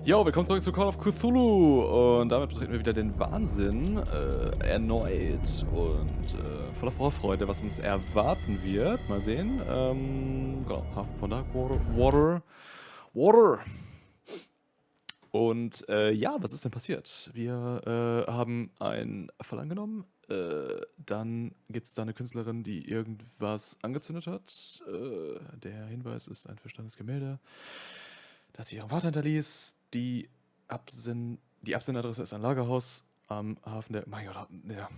Jo, willkommen zurück zu Call of Cthulhu und damit betreten wir wieder den Wahnsinn erneut und voller Vorfreude, was uns erwarten wird. Mal sehen. Genau, Hafenrundgang, Water. Und ja, was ist denn passiert? Wir haben ein Fall angenommen. Dann gibt es da eine Künstlerin, die irgendwas angezündet hat. Der Hinweis ist ein verstandenes Gemälde, das sie ihrem Vater hinterließ. Die Absendadresse ist ein Lagerhaus am Hafen der... Mein Gott, ja,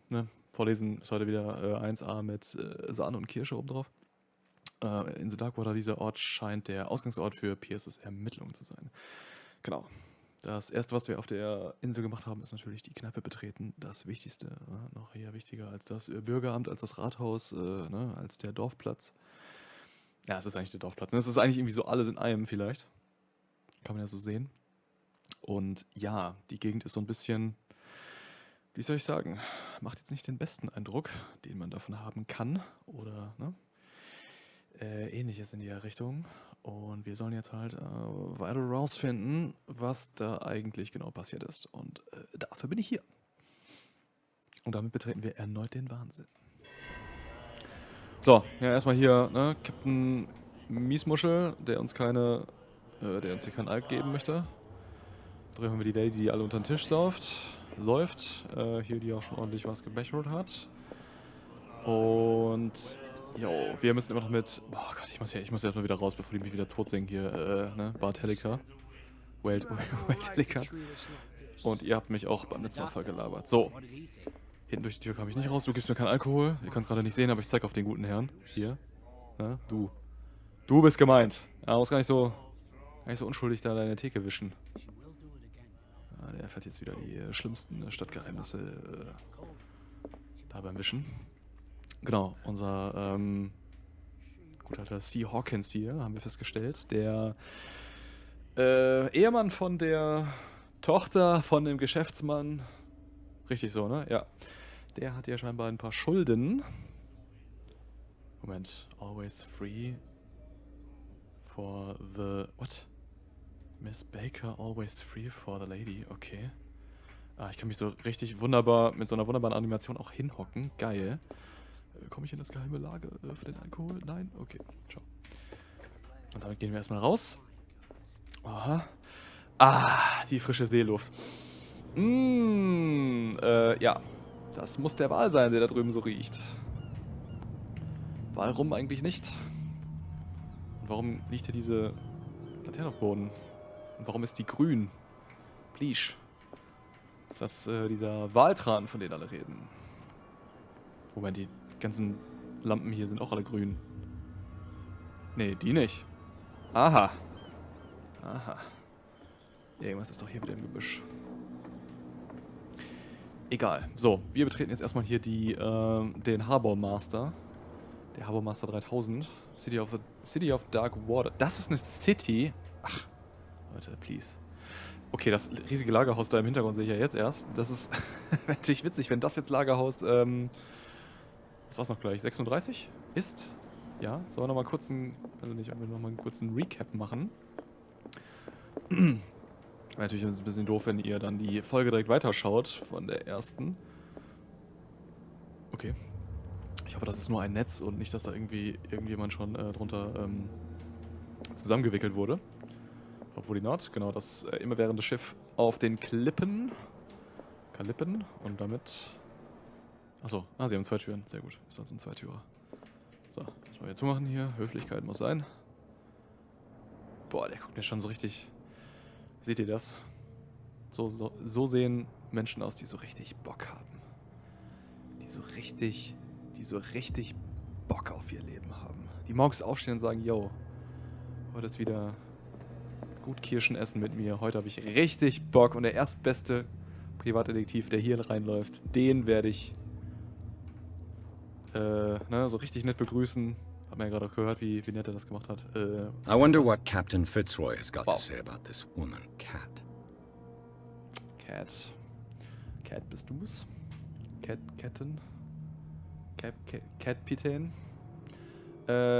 ne? Vorlesen ist heute wieder 1a mit Sahne und Kirsche oben drauf. In the Darkwater, dieser Ort scheint der Ausgangsort für Pierces Ermittlungen zu sein. Genau. Das erste, was wir auf der Insel gemacht haben, ist natürlich die Kneipe betreten. Das Wichtigste, noch eher wichtiger als das Bürgeramt, als das Rathaus, als der Dorfplatz. Ja, es ist eigentlich der Dorfplatz. Es ist eigentlich irgendwie so alles in einem vielleicht. Kann man ja so sehen. Und ja, die Gegend ist so ein bisschen, wie soll ich sagen, macht jetzt nicht den besten Eindruck, den man davon haben kann. Oder, ne? Ähnliches in die Richtung. Und wir sollen jetzt halt weiter rausfinden, was da eigentlich genau passiert ist. Und dafür bin ich hier. Und damit betreten wir erneut den Wahnsinn. So, ja, erstmal hier, ne, Captain Miesmuschel, der uns hier keinen Alk geben möchte. Drehen wir die Lady, die alle unter den Tisch säuft. Hier, die auch schon ordentlich was gebechert hat. Und jo, wir müssen immer noch mit... Oh Gott, ich muss erst mal wieder raus, bevor die mich wieder tot singen hier, ne? Bartelica. Welltelica. Und ihr habt mich auch beim letzten Mal voll gelabert. So. Hinten durch die Tür komme ich nicht raus. Du gibst mir keinen Alkohol. Ihr könnt es gerade nicht sehen, aber ich zeig auf den guten Herrn. Hier. Ne? Du. Du bist gemeint. Ja, muss gar nicht so unschuldig da deine Theke wischen. Ja, der erfährt jetzt wieder die schlimmsten Stadtgeheimnisse da beim Wischen. Genau, unser guter alter C. Hawkins hier, haben wir festgestellt. Der Ehemann von der Tochter von dem Geschäftsmann. Richtig so, ne? Ja. Der hat ja scheinbar ein paar Schulden. Moment. Always free for the... What? Miss Baker, always free for the lady. Okay. Ich kann mich so richtig wunderbar, mit so einer wunderbaren Animation auch hinhocken. Geil. Komme ich in das geheime Lager für den Alkohol? Nein? Okay, ciao. Und damit gehen wir erstmal raus. Aha. Die frische Seeluft. Ja. Das muss der Wal sein, der da drüben so riecht. Warum eigentlich nicht? Und warum liegt hier diese Laterne auf dem Boden? Und warum ist die grün? Bleach. Ist das dieser Waltran, von dem alle reden? Moment, die ganzen Lampen hier sind auch alle grün. Nee, die nicht. Aha. Irgendwas ist doch hier wieder im Gebüsch. Egal. So, wir betreten jetzt erstmal hier den Harbor Master. Der Harbor Master 3000. City of Dark Water. Das ist eine City. Ach, Leute, please. Okay, das riesige Lagerhaus da im Hintergrund sehe ich ja jetzt erst. Das ist natürlich witzig, wenn das jetzt Lagerhaus, was war's noch gleich, 36 ist. Ja, sollen wir nochmal kurz einen kurzen Recap machen. Wäre natürlich ein bisschen doof, wenn ihr dann die Folge direkt weiterschaut von der ersten. Okay. Ich hoffe, das ist nur ein Netz und nicht, dass da irgendjemand schon drunter zusammengewickelt wurde. Obwohl die Not, genau, das immerwährende Schiff auf den Kalippen. Und damit... Achso, sie haben 2 Türen. Sehr gut. Ist also ein Zweitürer. So, müssen wir jetzt zumachen hier. Höflichkeit muss sein. Boah, der guckt mir schon so richtig... Seht ihr das? So sehen Menschen aus, die so richtig Bock haben. Die so richtig Bock auf ihr Leben haben. Die morgens aufstehen und sagen, yo, heute ist wieder gut Kirschen essen mit mir. Heute habe ich richtig Bock. Und der erstbeste Privatdetektiv, der hier reinläuft, den werde ich so richtig nett begrüßen. Hat man ja gerade auch gehört, wie nett er das gemacht hat. I wonder what Captain Fitzroy has got to say about this woman, Cat. Cat bist du's?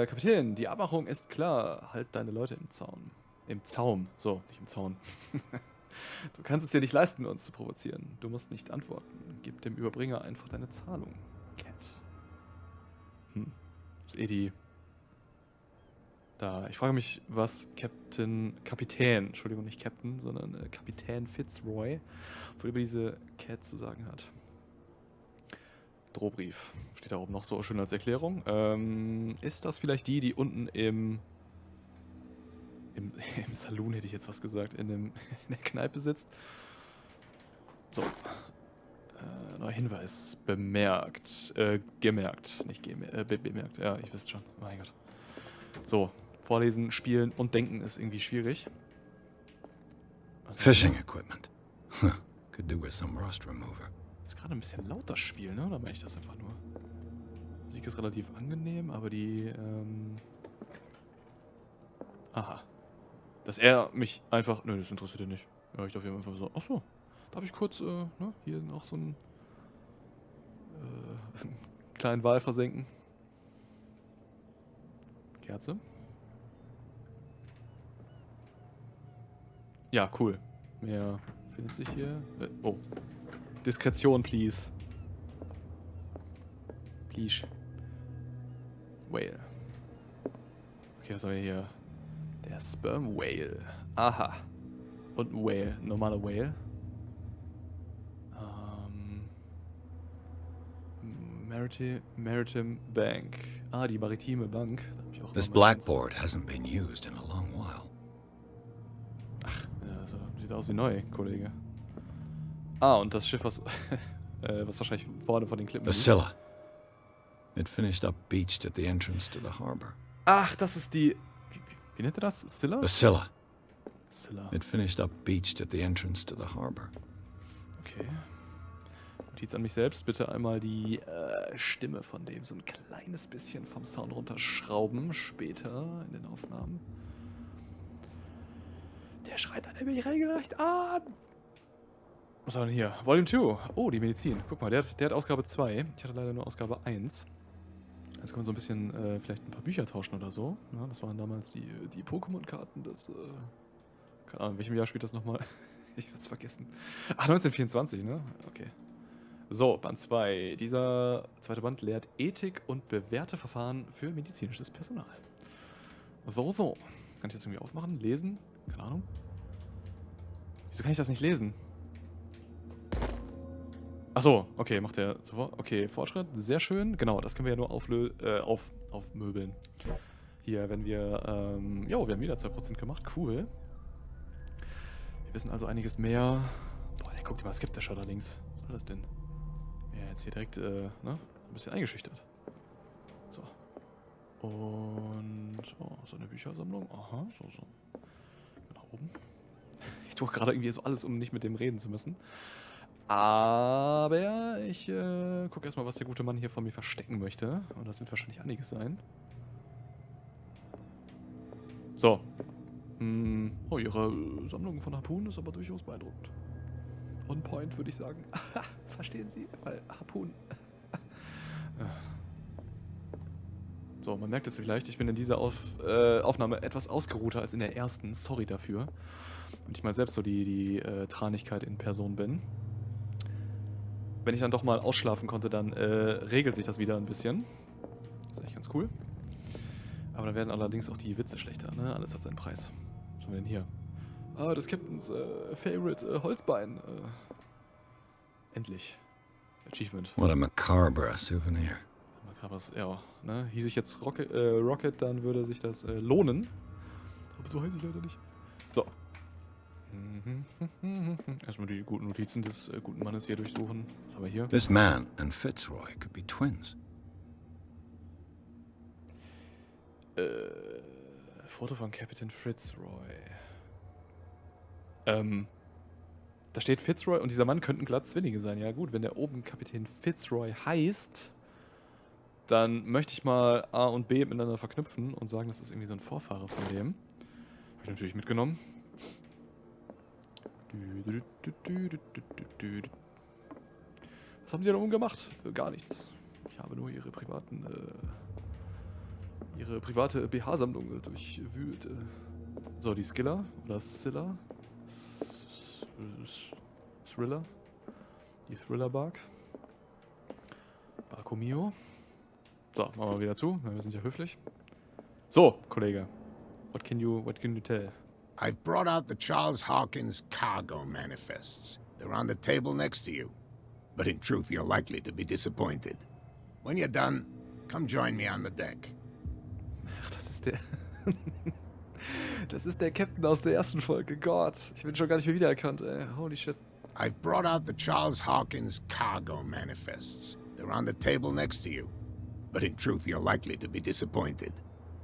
Kapitän, die Abmachung ist klar. Halt deine Leute im Zaun. Im Zaum. So, nicht im Zaun. Du kannst es dir nicht leisten, uns zu provozieren. Du musst nicht antworten. Gib dem Überbringer einfach deine Zahlung. Cat. Das ist eh die... Da. Ich frage mich, was Kapitän, Entschuldigung, nicht Captain, sondern Kapitän Fitzroy wohl über diese Cat zu sagen hat. Drohbrief. Steht da oben noch so schön als Erklärung. Ist das vielleicht die unten im Saloon, hätte ich jetzt was gesagt, in der Kneipe sitzt? So. Neuer Hinweis. Bemerkt. Gemerkt. Nicht bemerkt. Ja, ich wisst schon. Mein Gott. So. Vorlesen, spielen und denken ist irgendwie schwierig. Fishing equipment. Could do with some rust remover. Ist gerade ein bisschen laut, das Spiel, ne? Oder meine ich das einfach nur? Musik ist relativ angenehm, aber die, aha. Dass er mich einfach... Nö, das interessiert ihn nicht. Ja, ich darf hier einfach so... Achso, darf ich kurz, ne? Hier noch so einen kleinen Wal versenken. Kerze. Ja, cool. Mehr findet sich hier. Oh. Diskretion, please. Please. Whale. Okay, was haben wir hier? Der Sperm Whale. Aha. Und ein Whale. Normaler Whale. Maritime Bank. Ah, die maritime Bank. Da hab ich auch This mal meistens- blackboard hasn't been used in a long while. Ach, ja, also, sieht aus wie neu, Kollege. Ah, und das Schiff, was, was wahrscheinlich vorne von den Klippen liegt. Basilla. It finished up beached at the entrance to the harbor. Ach, das ist die... Wie nennt er das? Scylla? Basilla. Scylla. It finished up beached at the entrance to the harbor. Okay. Notiz an mich selbst. Bitte einmal die Stimme von dem so ein kleines bisschen vom Sound runterschrauben. Später in den Aufnahmen. Der schreit an mich regelrecht an. Was haben wir denn hier? Volume 2. Oh, die Medizin. Guck mal, der hat Ausgabe 2. Ich hatte leider nur Ausgabe 1. Jetzt können wir so ein bisschen vielleicht ein paar Bücher tauschen oder so. Ja, das waren damals die Pokémon-Karten. Das, keine Ahnung, in welchem Jahr spielt das nochmal? Ich hab's vergessen. Ach, 1924, ne? Okay. So, Band 2. Dieser zweite Band lehrt Ethik und bewährte Verfahren für medizinisches Personal. So. Kann ich das irgendwie aufmachen? Lesen? Keine Ahnung. Wieso kann ich das nicht lesen? Achso, okay, macht er sofort. Okay, Fortschritt, sehr schön. Genau, das können wir ja nur aufmöbeln. Hier, wenn wir, wir haben wieder 2% gemacht. Cool. Wir wissen also einiges mehr. Boah, der guckt immer skeptisch allerdings. Was soll das denn? Ja, jetzt hier direkt, ein bisschen eingeschüchtert. So. Und, so eine Büchersammlung. Aha, so. Nach oben. Ich tue gerade irgendwie so alles, um nicht mit dem reden zu müssen. Aber ich gucke erstmal, was der gute Mann hier von mir verstecken möchte. Und das wird wahrscheinlich einiges sein. So. Ihre Sammlung von Harpunen ist aber durchaus beeindruckend. On point, würde ich sagen. Verstehen Sie? Weil Harpunen. So, man merkt es vielleicht, ich bin in dieser Aufnahme etwas ausgeruhter als in der ersten. Sorry dafür. Und ich mal selbst so die Tranigkeit in Person bin. Wenn ich dann doch mal ausschlafen konnte, dann regelt sich das wieder ein bisschen. Das ist echt ganz cool. Aber dann werden allerdings auch die Witze schlechter, ne? Alles hat seinen Preis. Was haben wir denn hier? Ah, des Captains Favorite Holzbein. Endlich. Achievement. What a macabre souvenir. Makabres, ja, ne? Hieß ich jetzt Rocket, dann würde sich das lohnen. Aber so heiße ich leider nicht. So. Erstmal die guten Notizen des guten Mannes hier durchsuchen. Was haben wir hier? This man and Fitzroy could be twins. Foto von Captain Fitzroy. Da steht Fitzroy und dieser Mann könnten glatt Zwillinge sein. Ja gut, wenn der oben Kapitän Fitzroy heißt, dann möchte ich mal A und B miteinander verknüpfen und sagen, das ist irgendwie so ein Vorfahre von dem. Habe ich natürlich mitgenommen. Was haben Sie da oben gemacht? Gar nichts. Ich habe nur Ihre private BH-Sammlung durchwühlt. So, die Skiller oder Thriller. Die Thriller-Bark. Barkomio. So, machen wir wieder zu. Wir sind ja höflich. So, Kollege. What can you tell? I've brought out the Charles Hawkins cargo manifests. They're on the table next to you. But in truth, you're likely to be disappointed. When you're done, come join me on the deck. Ach, das ist der... Das ist der Captain aus der ersten Folge. Gott, ich bin schon gar nicht mehr wiedererkannt, ey. Holy shit. I've brought out the Charles Hawkins cargo manifests. They're on the table next to you. But in truth, you're likely to be disappointed.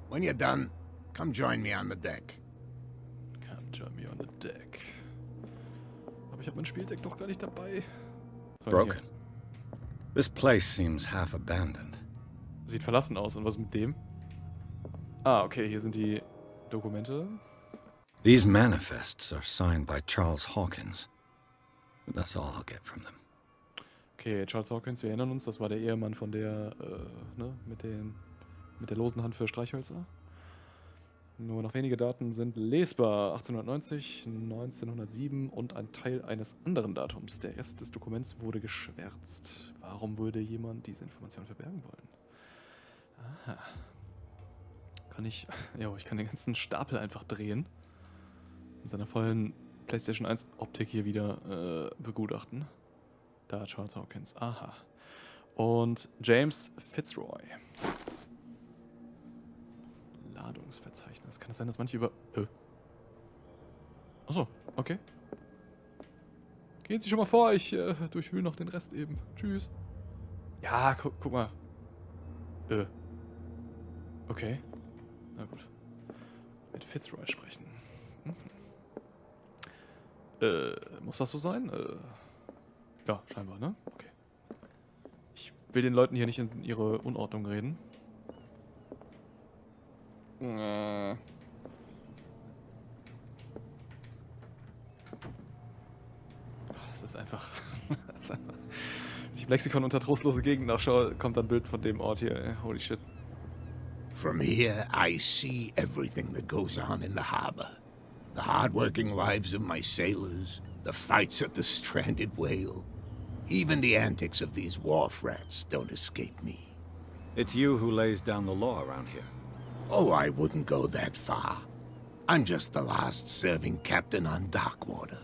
When you're done, come join me on the deck. Come join me on the deck. Aber ich habe mein Spieldeck doch gar nicht dabei. Broken. This place seems half abandoned. Sieht verlassen aus. Und was mit dem? Ah, okay, hier sind die Dokumente. These manifests are signed by Charles Hawkins. That's all I'll get from them. Okay, Charles Hawkins, wir erinnern uns, das war der Ehemann von der, mit der losen Hand für Streichhölzer. Nur noch wenige Daten sind lesbar. 1890, 1907 und ein Teil eines anderen Datums. Der Rest des Dokuments wurde geschwärzt. Warum würde jemand diese Information verbergen wollen? Aha. Ich kann den ganzen Stapel einfach drehen. In seiner vollen PlayStation 1 Optik hier wieder begutachten. Da Charles Hawkins. Aha. Und James Fitzroy. Ladungsverzeichnis. Kann es sein, dass manche über... Achso, okay. Gehen Sie schon mal vor, ich durchwühle noch den Rest eben. Tschüss. Ja, guck mal. Okay. Na gut. Mit Fitzroy sprechen. Muss das so sein? Ja, scheinbar, ne? Okay. Ich will den Leuten hier nicht in ihre Unordnung reden. Das ist einfach... Ich im Lexikon unter trostlose Gegend nachschaue, kommt ein Bild von dem Ort hier. Ey. Holy shit. From here, I see everything that goes on in the harbor. The hard-working lives of my sailors, the fights at the stranded whale. Even the antics of these wharf rats don't escape me. It's you who lays down the law around here. Oh, I wouldn't go that far. I'm just the last serving captain on Darkwater.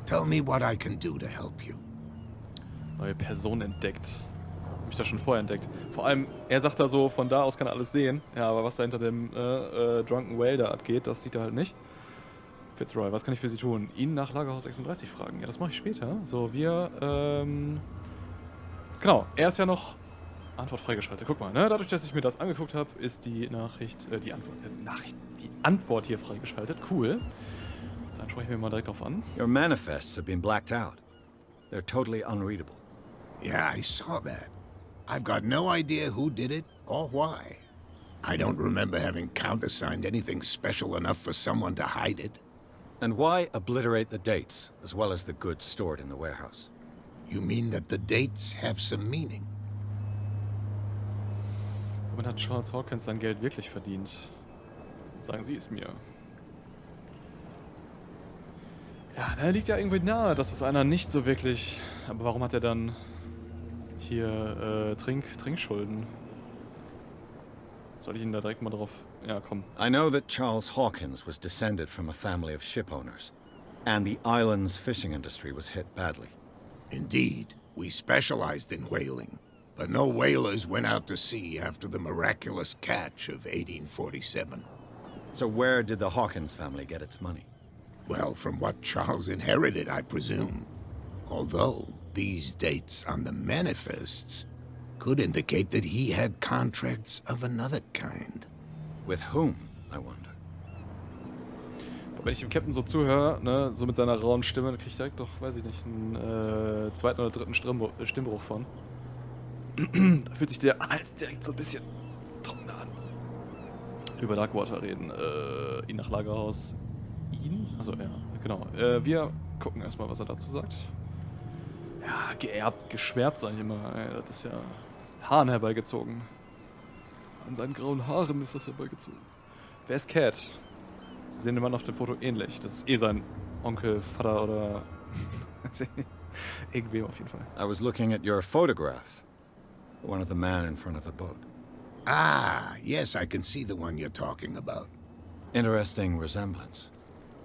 Tell me what I can do to help you. Neue Person entdeckt. Hab ich das schon vorher entdeckt. Vor allem, er sagt da so, von da aus kann er alles sehen. Ja, aber was da hinter dem Drunken Whale da abgeht, das sieht er halt nicht. Fitzroy, was kann ich für Sie tun? Ihn nach Lagerhaus 36 fragen. Ja, das mache ich später. So, wir, genau, er ist ja noch Antwort freigeschaltet. Guck mal, ne? Dadurch, dass ich mir das angeguckt habe, ist die die Antwort hier freigeschaltet. Cool. Dann sprechen wir mal direkt drauf an. Your manifests have been blacked out. They're totally unreadable. Yeah, I saw that. I've got no idea who did it or why. I don't remember having countersigned anything special enough for someone to hide it. And why obliterate the dates, as well as the goods stored in the warehouse? You mean that the dates have some meaning? Womit hat Charles Hawkins sein Geld wirklich verdient? Sagen Sie es mir. Ja, da liegt ja irgendwie nahe, dass es einer nicht so wirklich... Aber warum hat er dann hier Trinkschulden? Soll ich ihn da direkt mal drauf... Ja, komm. I know that Charles Hawkins was descended from a family of ship owners, and the island's fishing industry was hit badly. Indeed, we specialized in whaling, but no whalers went out to sea after the miraculous catch of 1847. So where did the Hawkins family get its money? Well, from what Charles inherited, I presume. Although, these dates on the manifests could indicate that he had contracts of another kind. With whom, I wonder? Wenn ich dem Captain so zuhöre, ne, so mit seiner rauen Stimme, dann krieg ich direkt doch, weiß ich nicht, einen zweiten oder dritten Stimmbruch von. Da fühlt sich der Hals direkt so ein bisschen trockener an. Über Darkwater reden, ihn nach Lagerhaus. Ihn? Also ja, genau. Wir gucken erstmal, was er dazu sagt. Ja, geerbt, geschwärzt, sag ich immer. Ey, das ist ja Haaren herbeigezogen. An seinen grauen Haaren ist das herbeigezogen. Wer ist Cat? Sie sehen den Mann auf dem Foto ähnlich. Das ist eh sein Onkel, Vater oder irgendwem auf jeden Fall. I was looking at your photograph. One of the men in front of the boat. Ah, yes, I can see the one you're talking about. Interesting resemblance.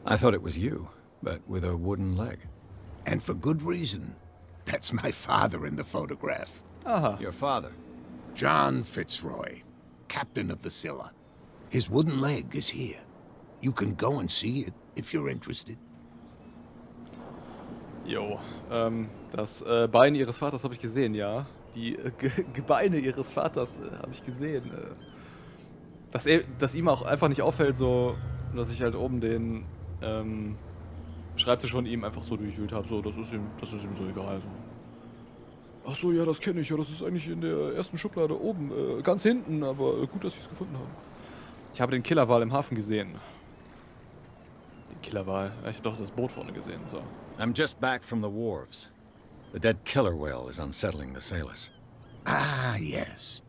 I thought it was you, but with a wooden leg. And for good reason. That's my father in the photograph. Aha. Your father? John Fitzroy, captain of the Scylla. His wooden leg is here. You can go and see it if you're interested. Jo, das Bein ihres Vaters habe ich gesehen, ja. Die Gebeine ihres Vaters habe ich gesehen. Dass ihm auch einfach nicht auffällt, so, dass ich halt oben den Schreibtisch von ihm einfach so durchwühlt habe. So, das ist ihm so egal. So. Ach so, ja, das kenne ich. Ja, das ist eigentlich in der ersten Schublade oben, ganz hinten. Aber gut, dass ich es gefunden habe. Ich habe den Killerwal im Hafen gesehen. Den Killerwal? Ich habe doch das Boot vorne gesehen. So. I'm just back from the wharves. The dead killer whale is unsettling the sailors. Ah, yes.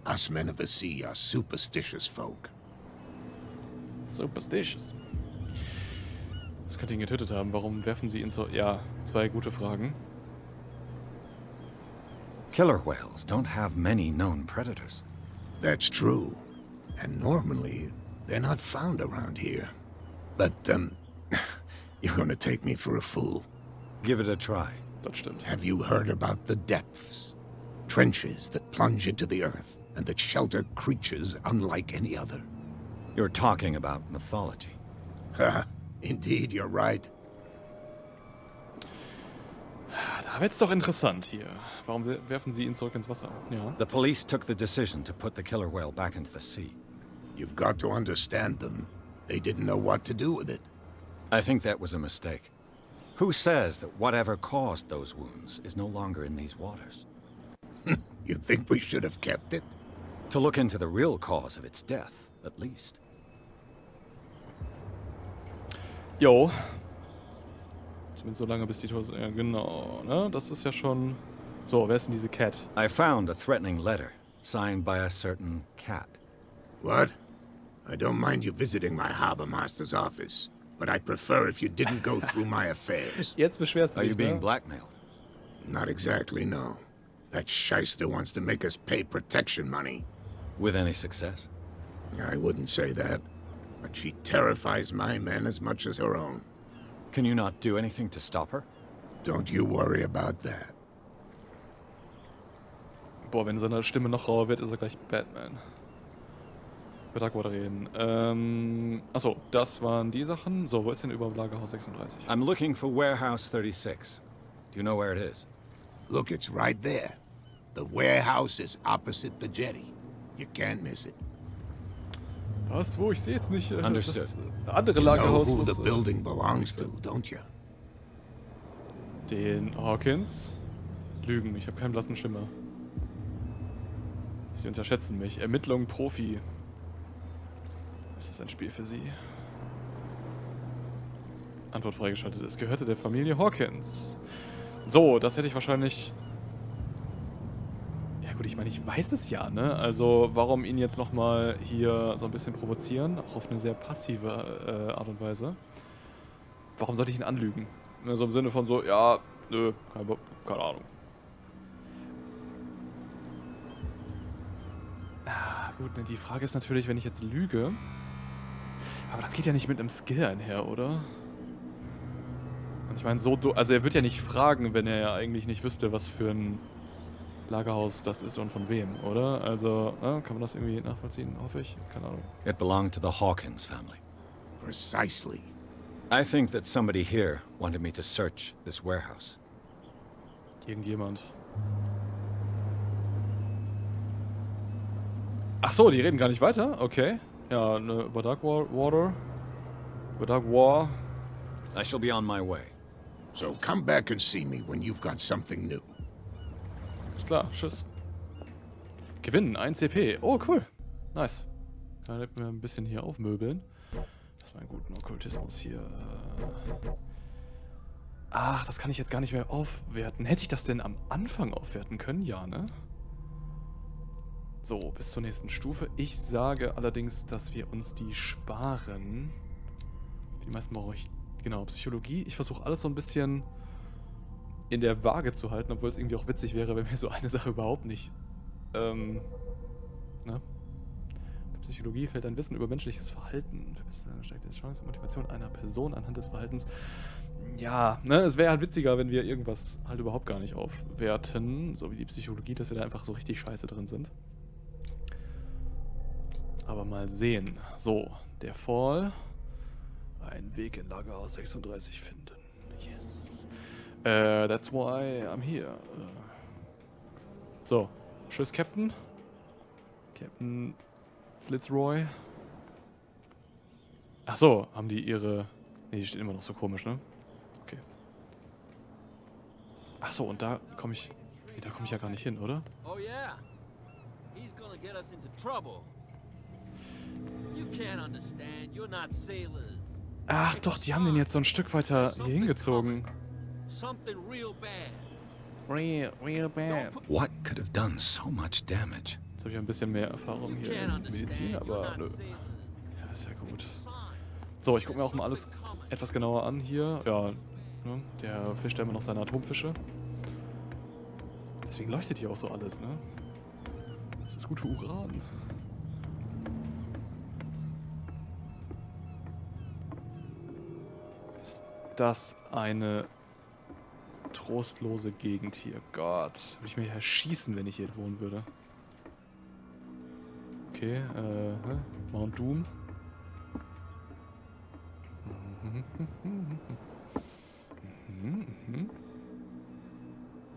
Us men of the sea are superstitious folk. Superstitious. Was könnte ihn getötet haben? Warum werfen sie ihn so... Ja, 2 gute Fragen. Killer whales don't have many known predators. That's true. And normally, they're not found around here. But, you're gonna take me for a fool. Give it a try. Das stimmt. Have you heard about the depths? Trenches that plunge into the earth and that shelter creatures unlike any other. You're talking about mythology. Ha, indeed, you're right. Da wird's doch interessant hier. Warum werfen sie ihn zurück ins Wasser? Ja. The police took the decision to put the killer whale back into the sea. You've got to understand them. They didn't know what to do with it. I think that was a mistake. Who says that whatever caused those wounds is no longer in these waters? You think we should have kept it? To look into the real cause of its death, at least. Jo. Zumindest so lange, bis die Tode... Ja, genau, ne? Das ist ja schon... So, wer ist denn diese Cat? I found a threatening letter, signed by a certain cat. What? I don't mind you visiting my harbor master's office, but I'd prefer if you didn't go through my affairs. Jetzt beschwerst du Are dich, you being ne? blackmailed? Not exactly, no. That shyster wants to make us pay protection money. With any success? I wouldn't say that, but she terrifies my men as much as her own. Can you not do anything to stop her? Don't you worry about that. Boah, wenn seine Stimme noch rauer wird, ist er gleich Batman. Über Darkwater reden. Achso, das waren die Sachen. So, wo ist denn überhaupt Lagerhaus 36? I'm looking for warehouse 36. Do you know where it is? Look, it's right there. The warehouse is opposite the jetty. You can't miss it. Was? Wo? Ich sehe es nicht. Understood. Das andere You know Lagerhaus who muss... the building belongs to, don't you? Den Hawkins? Lügen, ich habe keinen blassen Schimmer. Sie unterschätzen mich. Ermittlung Profi. Das ist ein Spiel für Sie. Antwort freigeschaltet. Es gehörte der Familie Hawkins. So, das hätte ich wahrscheinlich... Ja gut, ich meine, ich weiß es ja, ne? Also, warum ihn jetzt nochmal hier so ein bisschen provozieren? Auch auf eine sehr passive Art und Weise. Warum sollte ich ihn anlügen? Ne, so im Sinne von so, ja, nö, keine Ahnung. Ah, gut, ne, die Frage ist natürlich, wenn ich jetzt lüge... Aber das geht ja nicht mit einem Skill einher, oder? Und ich meine, also er wird ja nicht fragen, wenn er ja eigentlich nicht wüsste, was für ein Lagerhaus das ist und von wem, oder? Also, kann man das irgendwie nachvollziehen, hoffe ich? Keine Ahnung. It belonged to the Hawkins family. Precisely. I think that somebody here wanted me to search this warehouse. Irgendjemand. Ach so, die reden gar nicht weiter? Okay. Ja, ne, über Darkwater. Über Dark War. I shall be on my way. So come back and see me when you've got something new. Ist klar, tschüss. Gewinnen, 1 CP. Oh, cool. Nice. Dann hätten wir ein bisschen hier aufmöbeln. Das war einen guten Okkultismus hier. Ach, das kann ich jetzt gar nicht mehr aufwerten. Hätte ich das denn am Anfang aufwerten können? Ja, ne? So, bis zur nächsten Stufe. Ich sage allerdings, dass wir uns die sparen. Die meisten brauche ich. Genau, Psychologie. Ich versuche alles so ein bisschen in der Waage zu halten, obwohl es irgendwie auch witzig wäre, wenn wir so eine Sache überhaupt nicht. Ne? In der Psychologie fällt ein Wissen über menschliches Verhalten. Steigt die Chance und Motivation einer Person anhand des Verhaltens. Ja, ne, es wäre halt witziger, wenn wir irgendwas halt überhaupt gar nicht aufwerten, so wie die Psychologie, dass wir da einfach so richtig scheiße drin sind. Aber mal sehen. So, der Fall. Ein Weg in Lagerhaus 36 finden. Yes. That's why I'm here. So, tschüss, Captain. Captain Fitzroy. Ach so, haben die ihre... Ne, die steht immer noch so komisch, ne? Okay. Ach so, und da komme ich... Nee, da komme ich ja gar nicht hin, oder? Oh yeah. He's gonna get us into trouble. You can't understand. You're not sailors. Ach doch, die haben den jetzt so ein Stück weiter hier hingezogen. Something real bad. Real bad. What could have done so much damage? Jetzt habe ich ein bisschen mehr Erfahrung hier in Medizin, aber nö. Ja, ist ja gut. So, ich gucke mir auch mal alles etwas genauer an hier. Ja, ne? Der fischt ja immer noch seine Atomfische. Deswegen leuchtet hier auch so alles, ne? Das ist gute Uran. Ist das eine trostlose Gegend hier? Gott, würde ich mir hier schießen, wenn ich hier wohnen würde. Okay, Mount Doom.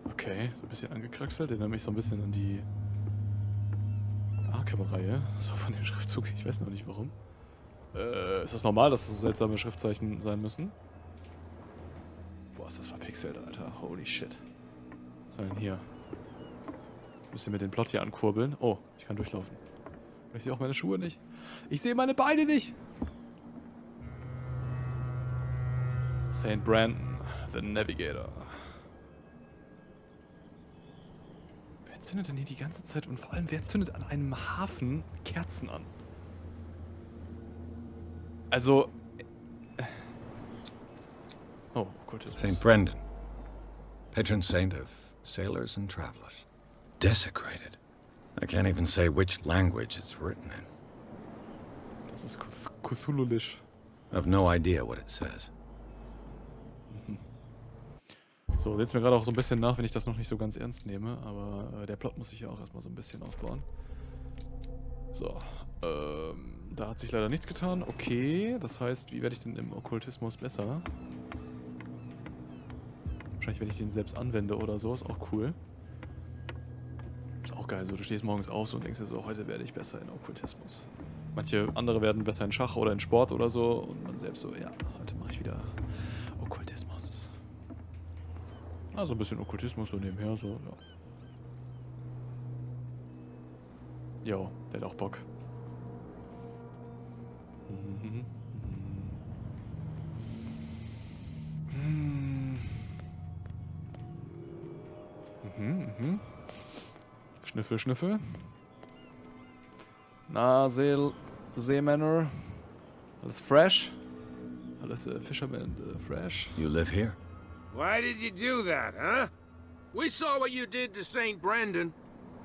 Okay, so ein bisschen angekraxelt. Erinnert mich so ein bisschen an die Arkham-Reihe. So von dem Schriftzug. Ich weiß noch nicht warum. Ist das normal, dass das so seltsame Schriftzeichen sein müssen? Boah, ist das verpixelt, Alter. Holy shit. Was soll denn hier? Ein bisschen mit dem Plot hier ankurbeln. Oh, ich kann durchlaufen. Ich sehe auch meine Schuhe nicht. Ich sehe meine Beine nicht. St. Brandon, the Navigator. Wer zündet denn hier die ganze Zeit und vor allem wer zündet an einem Hafen Kerzen an? Also... Oh, Okkultismus. St. Brendan, patron saint of sailors and travelers. Desecrated. I can't even say which language it's written in. Das ist Cthulhu-Lisch. I've no idea what it says. So, seht's mir gerade auch so ein bisschen nach, wenn ich das noch nicht so ganz ernst nehme, aber der Plot muss sich ja auch erstmal so ein bisschen aufbauen. So, da hat sich leider nichts getan. Okay, das heißt, wie werde ich denn im Okkultismus besser? Wahrscheinlich, wenn ich den selbst anwende oder so, ist auch cool. Ist auch geil, so du stehst morgens auf und denkst dir so, heute werde ich besser in Okkultismus. Manche andere werden besser in Schach oder in Sport oder so und man selbst so, ja, heute mache ich wieder Okkultismus. Also ein bisschen Okkultismus so nebenher, so, ja. Jo, der hat auch Bock. Schnüffel, Schnüffel. Na, Seemänner. Alles fresh. Alles Fisherman fresh. You live here? Why did you do that, huh? We saw what you did to St. Brendan.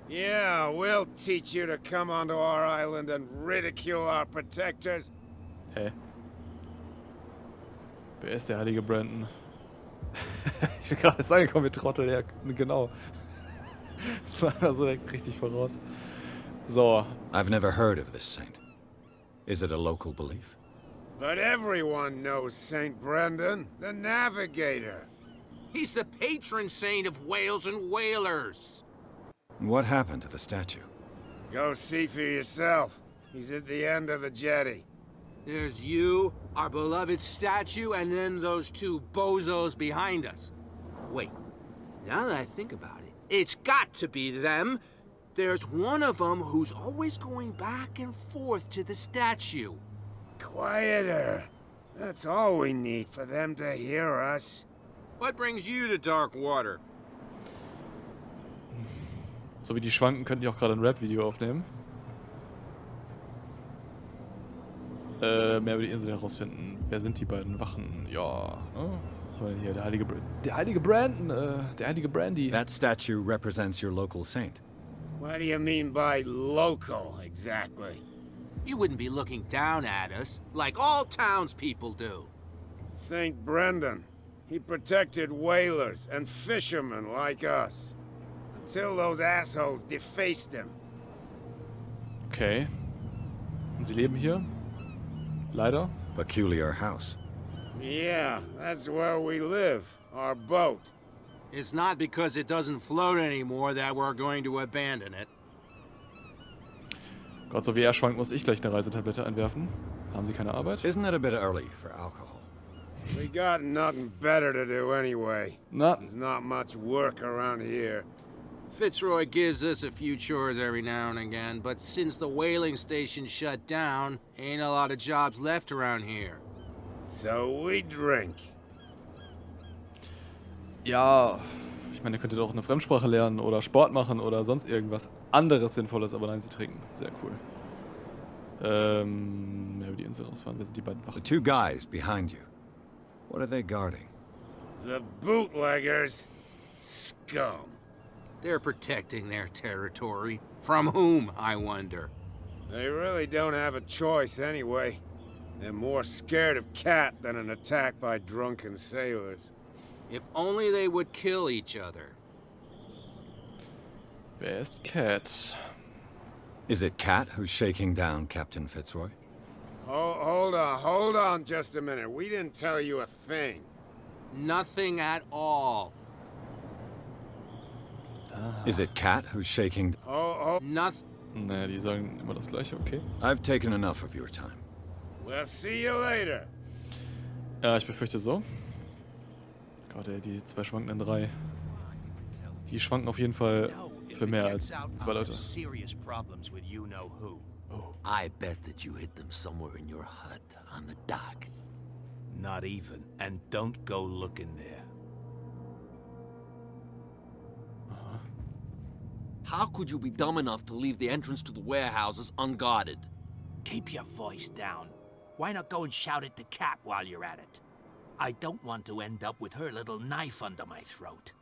Yeah, we'll teach you to come onto our island and ridicule our protectors. Hä? Wer ist der heilige Brandon? Ich bin gerade jetzt angekommen mit Trottel, ja, genau. Das war einfach so direkt richtig voraus. So. I've never heard of this saint. Is it a local belief? But everyone knows St. Brendan, the navigator. He's the patron saint of whales and whalers. What happened to the statue? Go see for yourself. He's at the end of the jetty. There's you, our beloved statue, and then those two bozos behind us. Wait, now that I think about it, it's got to be them. There's one of them who's always going back and forth to the statue. Quieter. That's all we need for them to hear us. What brings you to dark water? So wie die schwanken, könnten die auch gerade ein Rap-Video aufnehmen. mehr über die Insel herausfinden. Wer sind die beiden Wachen? Ja, ne? Was haben wir denn hier? Der heilige Brandon, der heilige Brandy. That statue represents your local saint. What do you mean by local, exactly? You wouldn't be looking down at us, like all townspeople do. St. Brendan. He protected whalers and fishermen like us. Until those assholes defaced him. Okay. Und sie leben hier? Leider. Peculiar house. Yeah, that's where we live. Our boat. It's not because it doesn't float anymore that we're going to abandon it. Gott, so wie er schwankt, muss ich gleich eine Reisetablette einwerfen. Haben Sie keine Arbeit? Isn't it a bit early for alcohol? We got nothing better to do anyway. Na, There's not much work around here. Fitzroy gives us a few chores every now and again, but since the whaling station shut down, ain't a lot of jobs left around here. So we drink. ja, ich meine, ihr könntet auch eine Fremdsprache lernen oder Sport machen oder sonst irgendwas anderes Sinnvolles, aber nein, sie trinken. Sehr cool. Mehr über die Insel rausfahren. Wir sind die beiden The Wachen. two guys behind you. What are they guarding? The bootleggers. Scum. They're protecting their territory. From whom, I wonder? They really don't have a choice anyway. They're more scared of Cat than an attack by drunken sailors. If only they would kill each other. Wer ist Cat? Is it Cat who's shaking down Captain Fitzroy? Hold on just a minute. We didn't tell you a thing. Nothing at all. Is it Cat who's shaking... Nothing. Naja, die sagen immer das Gleiche, okay. I've taken enough of your time. We'll see you later. Ja, ich befürchte so. Gott, ey, die zwei schwankenden drei. Die schwanken auf jeden Fall für mehr als zwei Leute. Serious problems with you know who. Oh. I bet that you hid them somewhere in your hut on the docks. Not even, and don't go looking there. How could you be dumb enough to leave the entrance to the warehouses unguarded? Keep your voice down. Why not go and shout at the cat while you're at it? I don't want to end up with her little knife under my throat.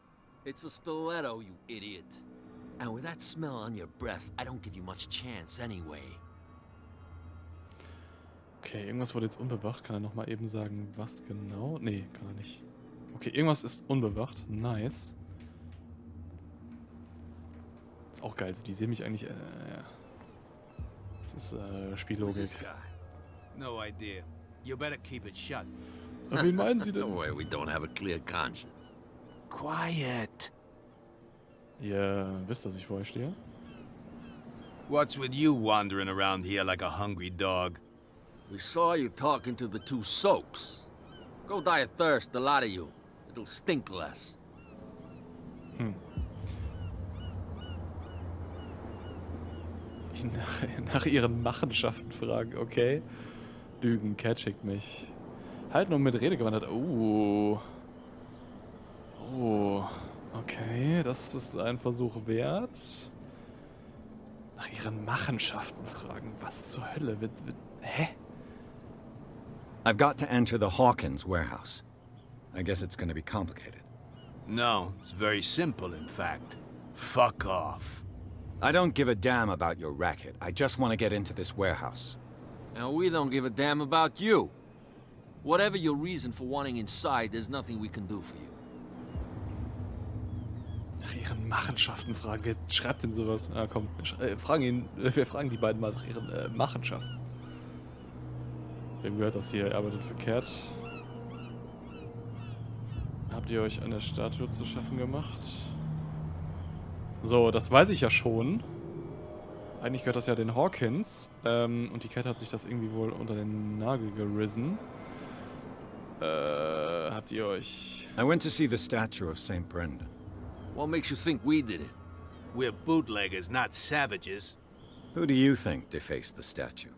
It's a stiletto, you idiot. And with that smell on your breath, I don't give you much chance anyway. Okay, irgendwas wurde jetzt unbewacht. Kann er nochmal eben sagen, was genau? Nee, kann er nicht. Okay, irgendwas ist unbewacht. Nice. Ist auch geil. Die sehen mich eigentlich... ja. Das ist Who's Spiellogik. this guy? No idea. You better keep it shut. Aber wen meinen Sie Don't denn? worry, we don't have a clear conscience. Quiet. Ihr wisst, dass ich vor euch stehe? What's with you wandering around here like a hungry dog? We saw you talking to the two soaks. Go die of thirst, the lot of you. It'll stink less. Nach ihren Machenschaften fragen, okay. Lügen, Cat schickt mich. Halt nur mit Rede gewandert. Oh, okay, das ist ein Versuch wert. Nach ihren Machenschaften fragen. Was zur Hölle? Hä? I've got to enter the Hawkins warehouse. I guess it's gonna be complicated. No, it's very simple, in fact. Fuck off. I don't give a damn about your racket. I just want to get into this warehouse. And we don't give a damn about you. Whatever your reason for wanting inside, there's nothing we can do for you. Nach ihren Machenschaften fragen. Wer schreibt denn sowas? Ah, komm, wir fragen die beiden mal nach ihren Machenschaften. Wem gehört das hier? Er arbeitet für Cat. Habt ihr euch eine Statue zu schaffen gemacht? So, das weiß ich ja schon. Eigentlich gehört das ja den Hawkins. Und die Cat hat sich das irgendwie wohl unter den Nagel gerissen. Habt ihr euch... I went to see the statue of St. Brendan. What makes you think we did it? We're bootleggers, not savages. Who do you think defaced the statue?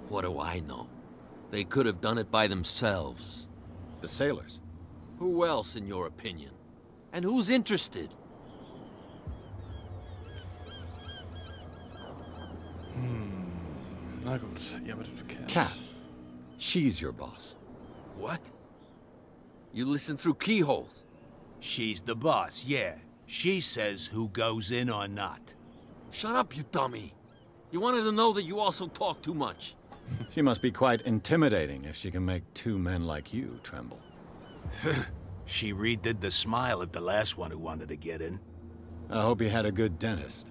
What do I know? They could have done it by themselves. The sailors. Who else, in your opinion? And who's interested? Na gut, ihr arbeitet für Cat. Cat. She's your boss. What? You listen through keyholes. She's the boss, yeah. She says who goes in or not. Shut up, you dummy. You wanted to know that you also talk too much. She must be quite intimidating if she can make two men like you tremble. She redid the smile of the last one who wanted to get in. I hope you had a good dentist.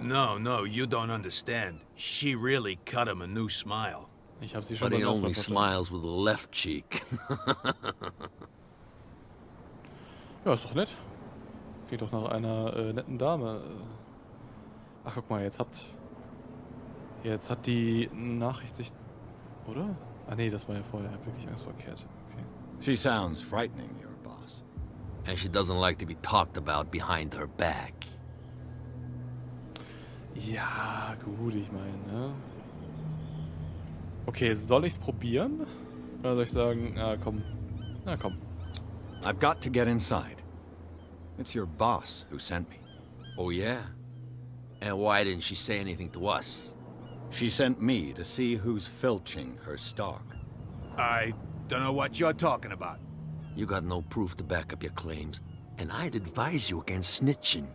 No, you don't understand. She really cut him a new smile. Ich habe sie schon But he beim only Ausland smiles with the left cheek. Ja, ist doch nett. Klingt doch nach einer netten Dame. Ach, guck mal, jetzt hat die Nachricht sich... Oder? Ah nee, das war ja vorher wirklich alles verkehrt. Okay. She sounds frightening, your boss. And she doesn't like to be talked about behind her back. Ja, gut, ich meine, ne? Okay, soll ich's probieren? Oder soll ich sagen, komm. Na komm. I've got to get inside. It's your boss who sent me. Oh yeah? And why didn't she say anything to us? She sent me to see who's filching her stock. I don't know what you're talking about. You got no proof to back up your claims, and I'd advise you against snitching.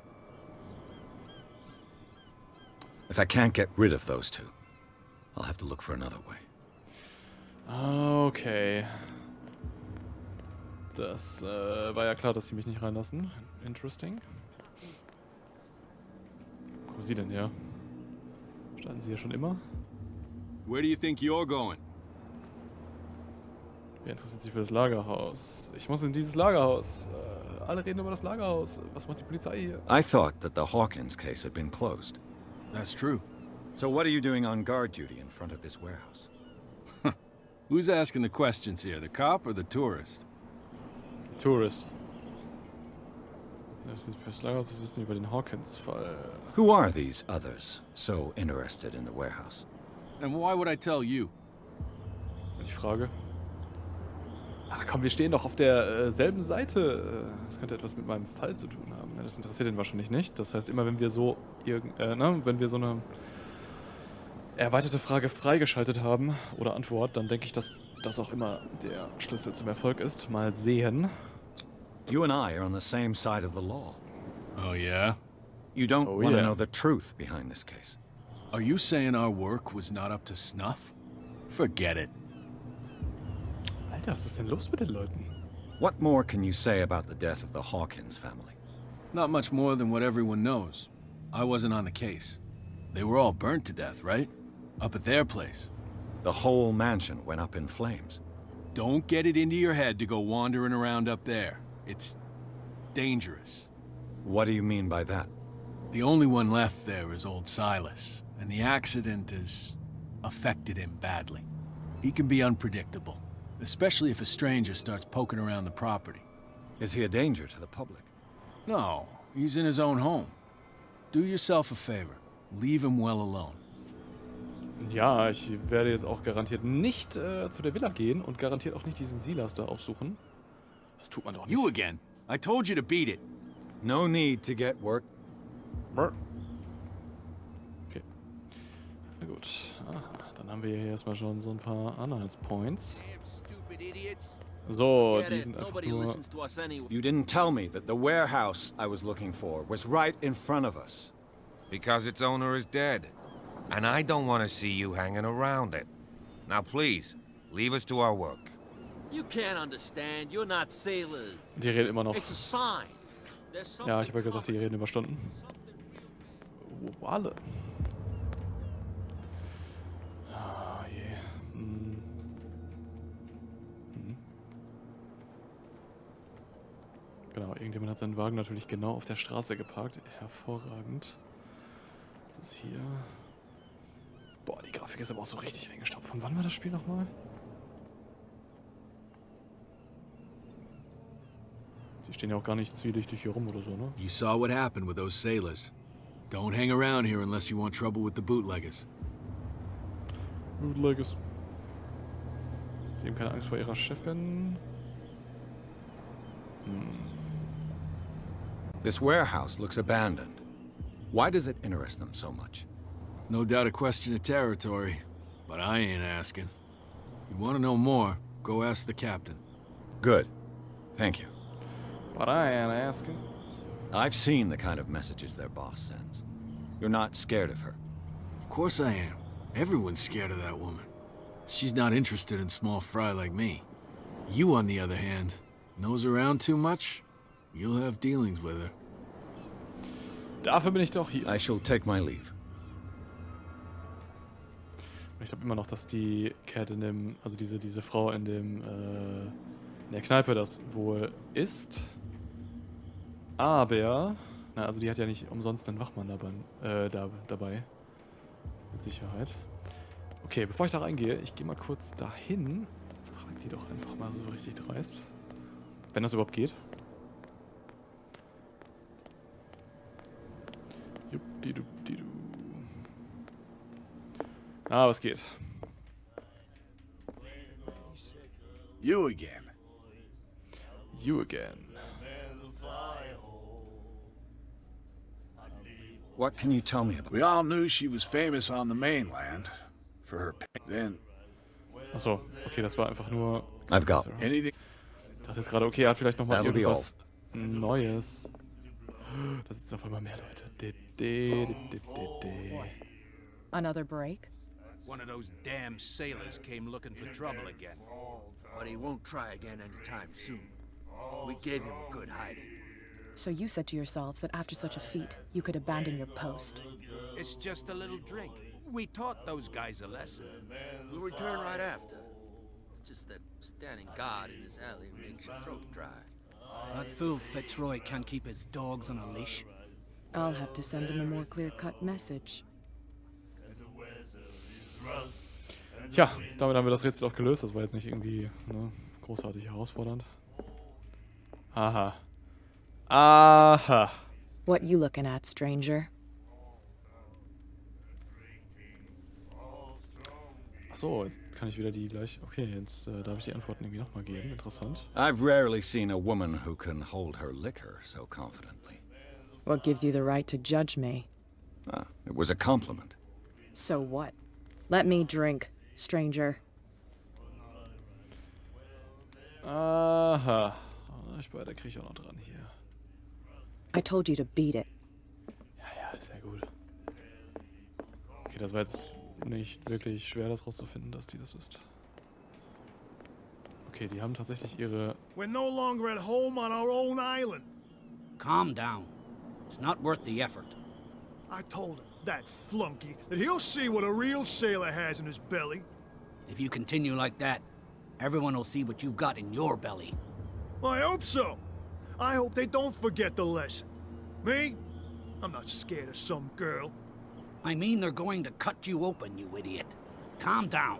If I can't get rid of those two, I'll have to look for another way. Okay. Das war ja klar, dass sie mich nicht reinlassen. Interesting. Wo ist sie denn her? Standen sie ja schon immer? Where do you think you're going? Wer interessiert sich für das Lagerhaus? Ich muss in dieses Lagerhaus. Alle reden über das Lagerhaus. Was macht die Polizei hier? I thought that the Hawkins case had been closed. That's true. So what are you doing on guard duty in front of this warehouse? Who's asking the questions here, the cop or the tourist? Tourist. Das ist fürs Lagerhaus, was wissen über den Hawkins-Fall. Who are these others so interested in the warehouse? And why would I tell you? Die Frage. Ah, komm, wir stehen doch auf der selben Seite. Das könnte etwas mit meinem Fall zu tun haben. Das interessiert ihn wahrscheinlich nicht. Das heißt, immer wenn wir so wenn wir so eine erweiterte Frage freigeschaltet haben oder Antwort, dann denke ich, dass das auch immer der Schlüssel zum Erfolg ist. Mal sehen. You and I are on the same side of the law. Oh, yeah? You don't Oh, want to yeah. know the truth behind this case. Are you saying our work was not up to snuff? Forget it. Alter, was ist denn los mit den Leuten? What more can you say about the death of the Hawkins family? Not much more than what everyone knows. I wasn't on the case. They were all burnt to death, right? Up at their place. The whole mansion went up in flames. Don't get it into your head to go wandering around up there. It's dangerous. What do you mean by that? The only one left there is old Silas, and the accident has affected him badly. He can be unpredictable, especially if a stranger starts poking around the property. Is he a danger to the public? No, he's in his own home. Do yourself a favor. Leave him well alone. Ja, ich werde jetzt auch garantiert nicht zu der Villa gehen und garantiert auch nicht diesen Silas da aufsuchen. Das tut man doch nicht. You again. I told you to beat it. No need to get work. Okay. Na gut. Aha, dann haben wir hier erstmal schon so ein paar Anhaltspoints. Damn stupid idiots. So, Get die it? sind einfach Nobody nur... listens to us anyway. You didn't tell me that the warehouse I was looking for was right in front of us. Because its owner is dead. And I don't want to see you hanging around it. Now please, leave us to our work. You can't understand. You're not sailors. Die reden immer noch. It's a sign. There's something Ja, ich habe ja gesagt, die coming. reden über Stunden. Oh, alle. Ah, je. Genau, irgendjemand hat seinen Wagen natürlich genau auf der Straße geparkt. Hervorragend. Was ist hier? Boah, die Grafik ist aber auch so richtig eingestaubt. Von wann war das Spiel nochmal? Sie stehen ja auch gar nicht zwielichtig hier rum oder so, ne? You saw what happened with those sailors. Don't hang around here unless you want trouble with the bootleggers. Bootleggers. Sie haben keine Angst vor ihrer Chefin. This warehouse looks abandoned. Why does it interest them so much? No doubt a question of territory, but I ain't asking. You want to know more, go ask the captain. Good. Thank you. But I ain't asking. I've seen the kind of messages their boss sends. You're not scared of her. Of course I am. Everyone's scared of that woman. She's not interested in small fry like me. You, on the other hand, nose around too much, you'll have dealings with her. Dafür bin ich doch hier. I shall take my leave. Ich glaube immer noch, dass die Cat in dem, also diese Frau in dem, in der Kneipe das wohl ist. Aber, na, also die hat ja nicht umsonst einen Wachmann dabei. Mit Sicherheit. Okay, bevor ich da reingehe, ich gehe mal kurz dahin. Frag die doch einfach mal so richtig dreist. Wenn das überhaupt geht. Juppdiduppdidu. Ah, was geht? You again. You again. What can you tell me about? We all knew she was famous on the mainland for her then. Achso, okay, das war einfach nur... I've got anything. Ich dachte jetzt gerade, okay, er hat vielleicht nochmal That'll be irgendwas Neues. Da sitzen auf einmal mehr Leute. Another break? One of those damn sailors came looking for trouble again. But he won't try again anytime soon. We gave him a good hiding. So you said to yourselves that after such a feat, you could abandon your post. It's just a little drink. We taught those guys a lesson. We'll return right after. It's just that standing guard in this alley makes your throat dry. That fool Fitzroy can't keep his dogs on a leash. I'll have to send him a more clear-cut message. Tja, damit haben wir das Rätsel auch gelöst. Das war jetzt nicht irgendwie großartig herausfordernd. Aha. Aha. What you looking at, stranger? Achso, jetzt kann ich wieder die gleich... Okay, jetzt darf ich die Antworten irgendwie nochmal geben. Interessant. I've rarely seen a woman who can hold her liquor so confidently. What gives you the right to judge me? Ah, it was a compliment. So what? Let me drink, stranger. Aha. Da kriege ich auch noch dran hier. I told you to beat it. Ja, sehr gut. Okay, das war jetzt nicht wirklich schwer, das rauszufinden, dass die das ist. Okay, die haben tatsächlich ihre... We're no longer at home on our own island. Calm down. It's not worth the effort. I told him, that flunky, that he'll see what a real sailor has in his belly. If you continue like that, everyone will see what you've got in your belly. I hope so. I hope they don't forget the lesson. Me? I'm not scared of some girl. I mean they're going to cut you open, you idiot. Calm down.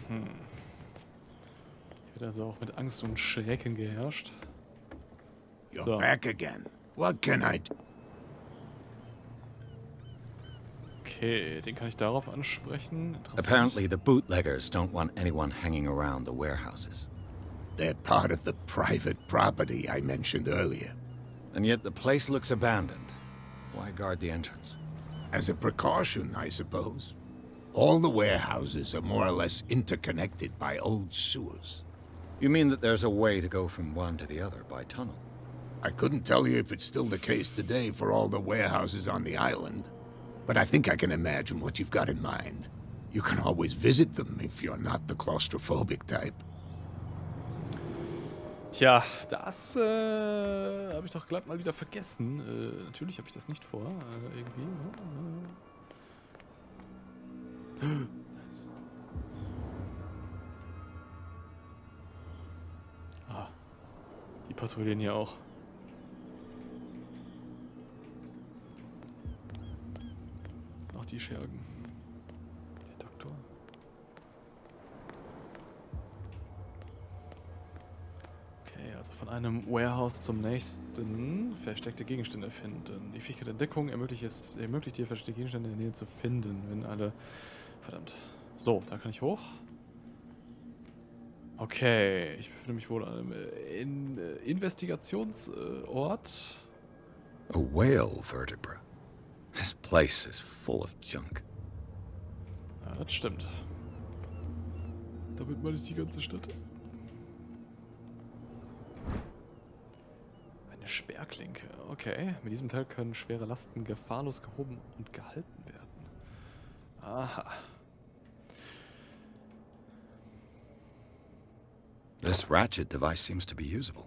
Hier wird also auch mit Angst und Schrecken geherrscht. You're back again. What can I do? Okay, den kann ich darauf ansprechen. Apparently the bootleggers don't want anyone hanging around the warehouses. They're part of the private property I mentioned earlier. And yet the place looks abandoned. Why guard the entrance? As a precaution, I suppose. All the warehouses are more or less interconnected by old sewers. You mean that there's a way to go from one to the other by tunnel? I couldn't tell you if it's still the case today for all the warehouses on the island, but I think I can imagine what you've got in mind. You can always visit them if you're not the claustrophobic type. Tja, das habe ich doch glatt mal wieder vergessen. Natürlich habe ich das nicht vor, irgendwie. Ah, die patrouillieren hier auch. Das sind auch die Schergen. Der Doktor. Okay, also von einem Warehouse zum nächsten versteckte Gegenstände finden. Die Fähigkeit der Entdeckung ermöglicht dir, versteckte Gegenstände in der Nähe zu finden, wenn alle... Verdammt. So, da kann ich hoch. Okay, ich befinde mich wohl an einem Investigationsort. A whale vertebra. This place is full of junk. Ja, das stimmt. Damit meine ich die ganze Stadt. Eine Sperrklinke. Okay. Mit diesem Teil können schwere Lasten gefahrlos gehoben und gehalten werden. Aha. This ratchet device seems to be usable.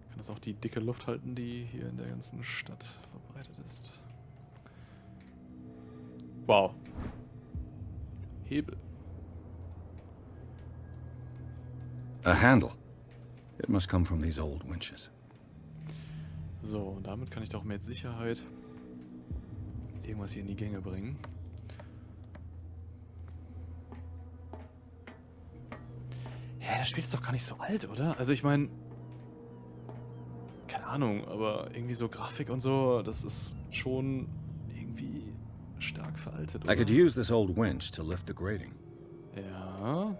Kann das auch die dicke Luft halten, die hier in der ganzen Stadt verbreitet ist. Wow. Hebel. A handle. It must come from these old winches. So, und damit kann ich doch mit Sicherheit irgendwas hier in die Gänge bringen. Hä, das Spiel ist doch gar nicht so alt, oder? Also ich meine, keine Ahnung, aber irgendwie so Grafik und so, das ist schon irgendwie stark veraltet, oder? I could use this old winch to lift the grating. Ja.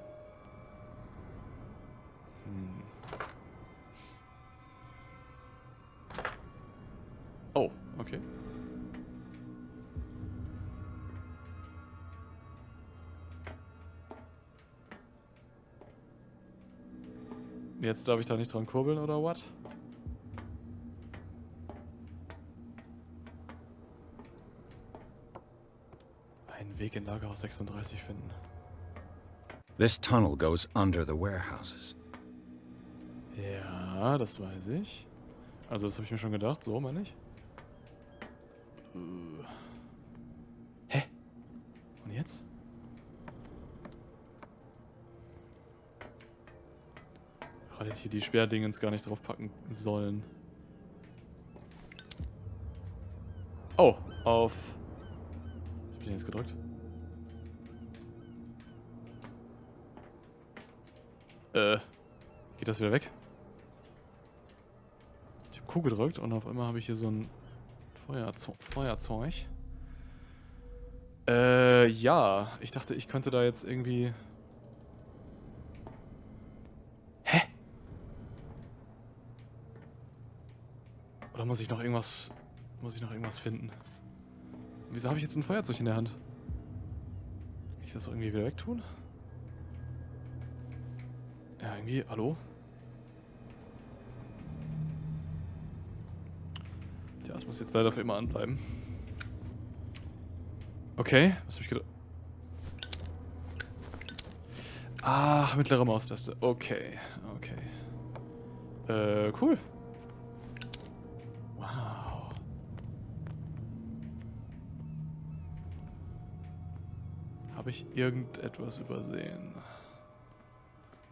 Oh, okay. Jetzt darf ich da nicht dran kurbeln, oder what? Einen Weg in Lagerhaus 36 finden. This tunnel goes under the warehouses. Ja, das weiß ich. Also das habe ich mir schon gedacht, so meine ich. Hä? Und jetzt? Ich hätte hier die Sperrdingens gar nicht draufpacken sollen. Oh, auf... Was hab ich denn jetzt gedrückt? Geht das wieder weg? Ich habe Q gedrückt und auf einmal habe ich hier so ein Feuerzeug. Ja. Ich dachte, ich könnte da jetzt irgendwie... Hä? Oder muss ich noch irgendwas... finden? Wieso habe ich jetzt ein Feuerzeug in der Hand? Kann ich das irgendwie wieder wegtun? Ja, irgendwie... Hallo? Tja, das muss jetzt leider für immer anbleiben. Okay, was habe ich gedacht? Ach, mittlere Maustaste. Okay, okay. Cool. Wow. Habe ich irgendetwas übersehen?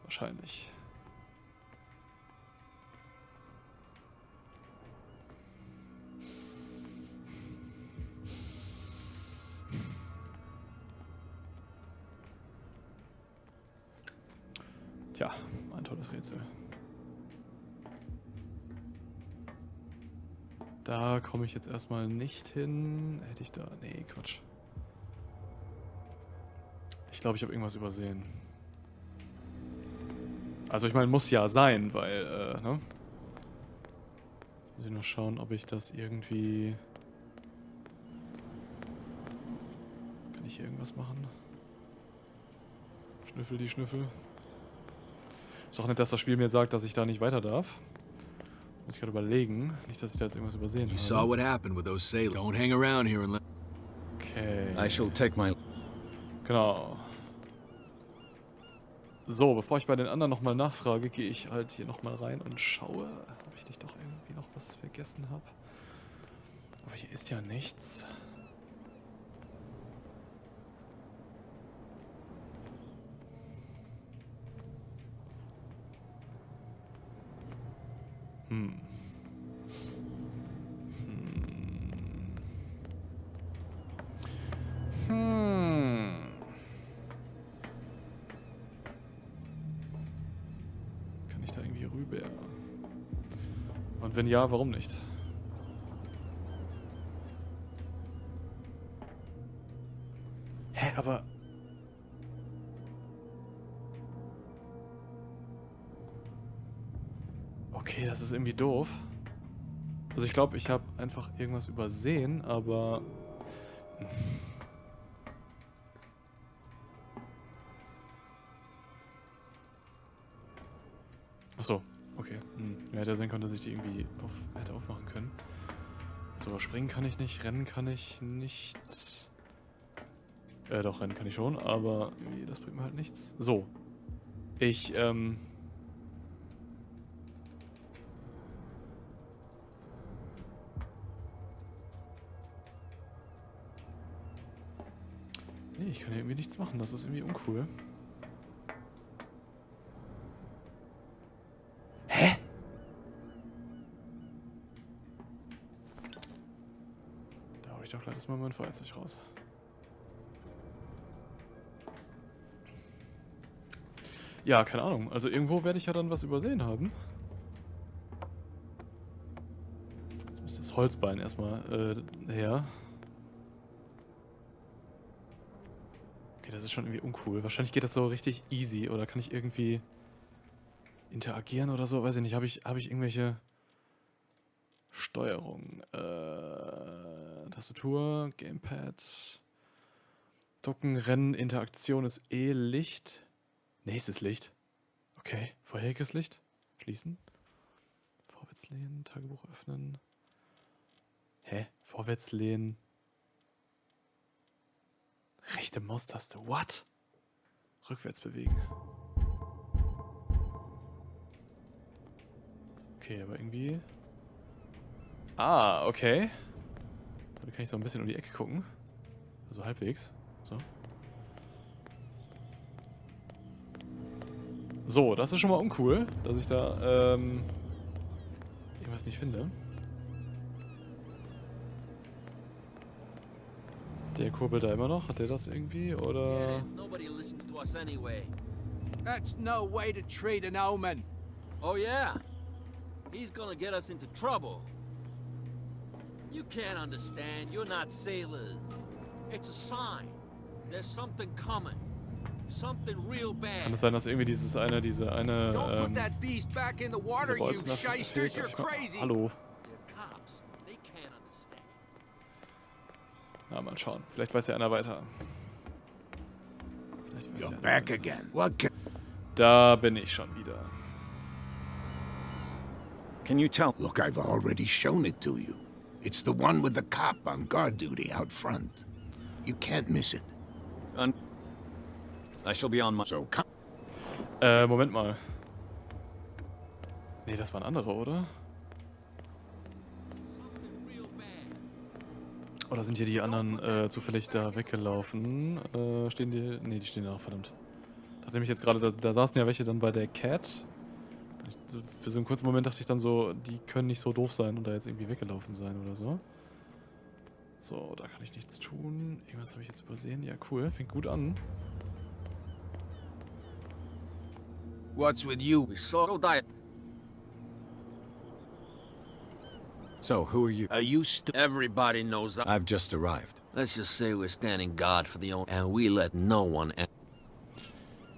Wahrscheinlich. Tja, ein tolles Rätsel. Da komme ich jetzt erstmal nicht hin. Hätte ich da... Nee, Quatsch. Ich glaube, ich habe irgendwas übersehen. Also ich meine, muss ja sein, weil, ne? Muss ich nur schauen, ob ich das irgendwie... Kann ich hier irgendwas machen? Schnüffel die Schnüffel. Ist doch nicht, dass das Spiel mir sagt, dass ich da nicht weiter darf. Muss ich gerade überlegen. Nicht, dass ich da jetzt irgendwas übersehen habe. You saw what happened with those sailors. Don't hang around here and let... Okay. I shall take my... Genau. So, bevor ich bei den anderen nochmal nachfrage, gehe ich halt hier nochmal rein und schaue, ob ich nicht doch irgendwie noch was vergessen habe. Aber hier ist ja nichts. Kann ich da irgendwie rüber? Und wenn ja, warum nicht? Hä, aber... Okay, das ist irgendwie doof. Also ich glaube, ich habe einfach irgendwas übersehen, aber... Achso, okay. Ja, hätte ja sein können, dass ich die irgendwie hätte aufmachen können. So, springen kann ich nicht, rennen kann ich nicht. Doch, rennen kann ich schon, aber nee, das bringt mir halt nichts. So. Ich, nee, ich kann hier irgendwie nichts machen, das ist irgendwie uncool. Hä? Da hau ich doch gleich erstmal mein Feuerzeug raus. Ja, keine Ahnung. Also irgendwo werde ich ja dann was übersehen haben. Jetzt muss das Holzbein erstmal her. Okay, das ist schon irgendwie uncool. Wahrscheinlich geht das so richtig easy. Oder kann ich irgendwie interagieren oder so? Weiß ich nicht. Habe ich irgendwelche Steuerung? Tastatur, Gamepad, Ducken, Rennen, Interaktion ist Licht. Nächstes Licht. Okay. Vorheriges Licht. Schließen. Vorwärts lehnen. Tagebuch öffnen. Hä? Vorwärts lehnen. Rechte Maustaste. What? Rückwärts bewegen. Okay, aber irgendwie... Ah, okay. Da kann ich so ein bisschen um die Ecke gucken. Also halbwegs. So. So, das ist schon mal uncool, dass ich da irgendwas nicht finde. Der kurbelt da immer noch. Hat der das irgendwie? Oder... Nobody listens to us anyway. That's no way to treat an omen. Oh yeah? He's gonna get us into trouble. You can't understand. You're not sailors. It's a sign. There's something coming. Something real bad. Kann es sein, dass irgendwie diese eine, Don't put that beast back in the water, you shysters. You're crazy. Hallo. They're cops. They can't understand. Na, mal schauen. Vielleicht weiß ja einer weiter. You're back again. What can... Da bin ich schon wieder. Can you tell? Look, I've already shown it to you. It's the one with the cop on guard duty out front. You can't miss it. I shall be on my... So come... Moment mal. Nee, das waren andere, oder? Oder sind hier die anderen zufällig da weggelaufen? Stehen die... Nee, die stehen da noch, verdammt. Da dachte ich jetzt gerade, da saßen ja welche dann bei der Cat. Für so einen kurzen Moment dachte ich dann so, die können nicht so doof sein und da jetzt irgendwie weggelaufen sein oder so. So, da kann ich nichts tun. Irgendwas habe ich jetzt übersehen. Ja, cool. Fängt gut an. What's with you? We saw die. So, who are you? Are you Everybody knows that. I've just arrived. Let's just say we're standing guard for the owner, and we let no one.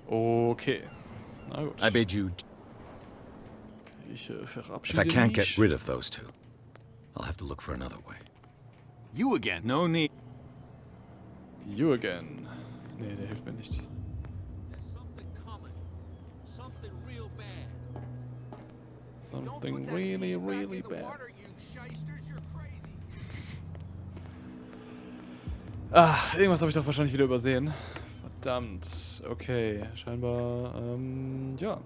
Okay. Na gut. I bid you... Ich If verabschiede I can't mich. get rid of those two, I'll have to look for another way. You again? No need. You again. Nee, der hilft mir nicht. Something really, really bad. Ah, irgendwas habe ich doch wahrscheinlich wieder übersehen. Verdammt. Okay, scheinbar, ja.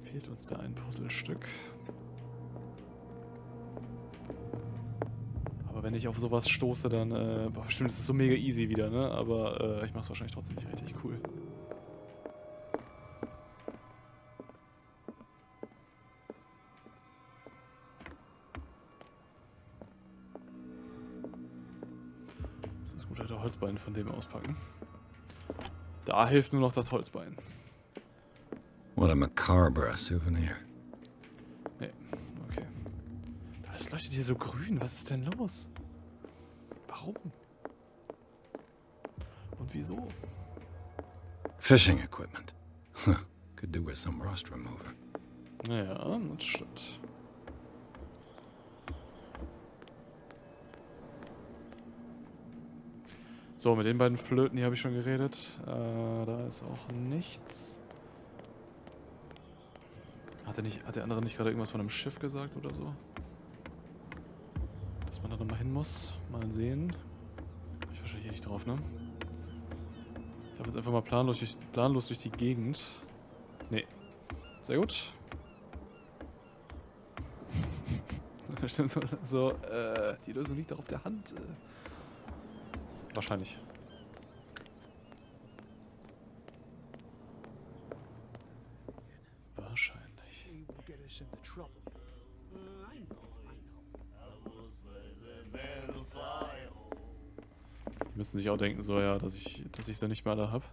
Fehlt uns da ein Puzzlestück. Aber wenn ich auf sowas stoße, dann, boah, bestimmt ist es so mega easy wieder, ne? Aber ich mach's wahrscheinlich trotzdem nicht richtig cool. Das ist gut, alter Holzbein von dem auspacken. Da hilft nur noch das Holzbein. What a macabre souvenir. Nee, okay. Das leuchtet hier so grün. Was ist denn los? Warum? Und wieso? Fishing equipment. Could do with some rust remover. Naja, das stimmt. So, mit den beiden Flöten hier habe ich schon geredet. Da ist auch nichts. Hat der andere nicht gerade irgendwas von einem Schiff gesagt oder so? Dass man da nochmal hin muss. Mal sehen. Bin ich wahrscheinlich eh nicht drauf, ne? Ich habe jetzt einfach mal planlos durch die Gegend. Nee. Sehr gut. Stimmt so, die Lösung liegt doch auf der Hand. Wahrscheinlich. Wahrscheinlich. Die müssen sich auch denken, so ja, dass ich da nicht mehr alle hab.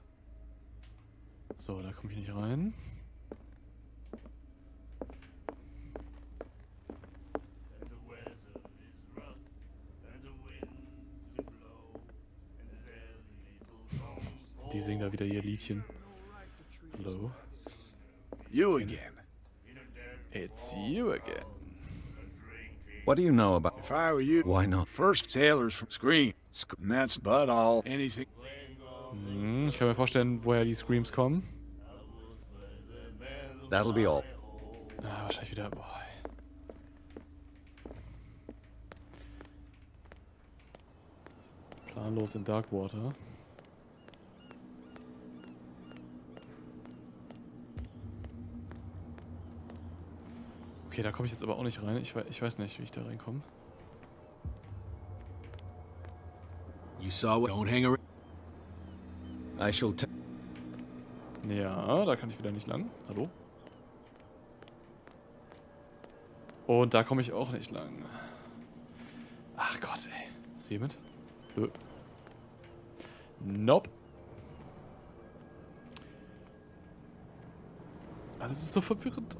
So, da komme ich nicht rein. Die singen da wieder ihr Liedchen. Hello. You again. It's you again. What do you know about... If I were you, Why not? first sailors from Screen. And that's but all. Anything. Ich kann mir vorstellen, woher die Screams kommen. That'll be all. Ah, wahrscheinlich wieder... Boah. Planlos in Darkwater. Okay, da komme ich jetzt aber auch nicht rein. Ich weiß nicht, wie ich da reinkomme. You saw what? Don't hang around. I shall Ja, da kann ich wieder nicht lang. Hallo? Und da komme ich auch nicht lang. Ach Gott, ey. Ist hier jemand? Nö. Nope. Alles ist so verwirrend.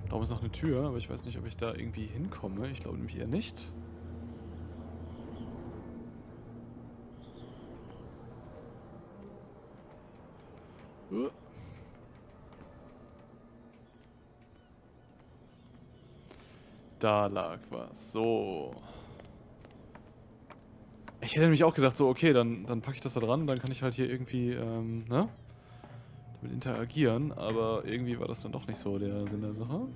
Da oben ist noch eine Tür, aber ich weiß nicht, ob ich da irgendwie hinkomme. Ich glaube nämlich eher nicht. Da lag was. So. Ich hätte nämlich auch gedacht, so, okay, dann packe ich das da dran, dann kann ich halt hier irgendwie, ne? Damit interagieren, aber irgendwie war das dann doch nicht so der Sinn der Sache.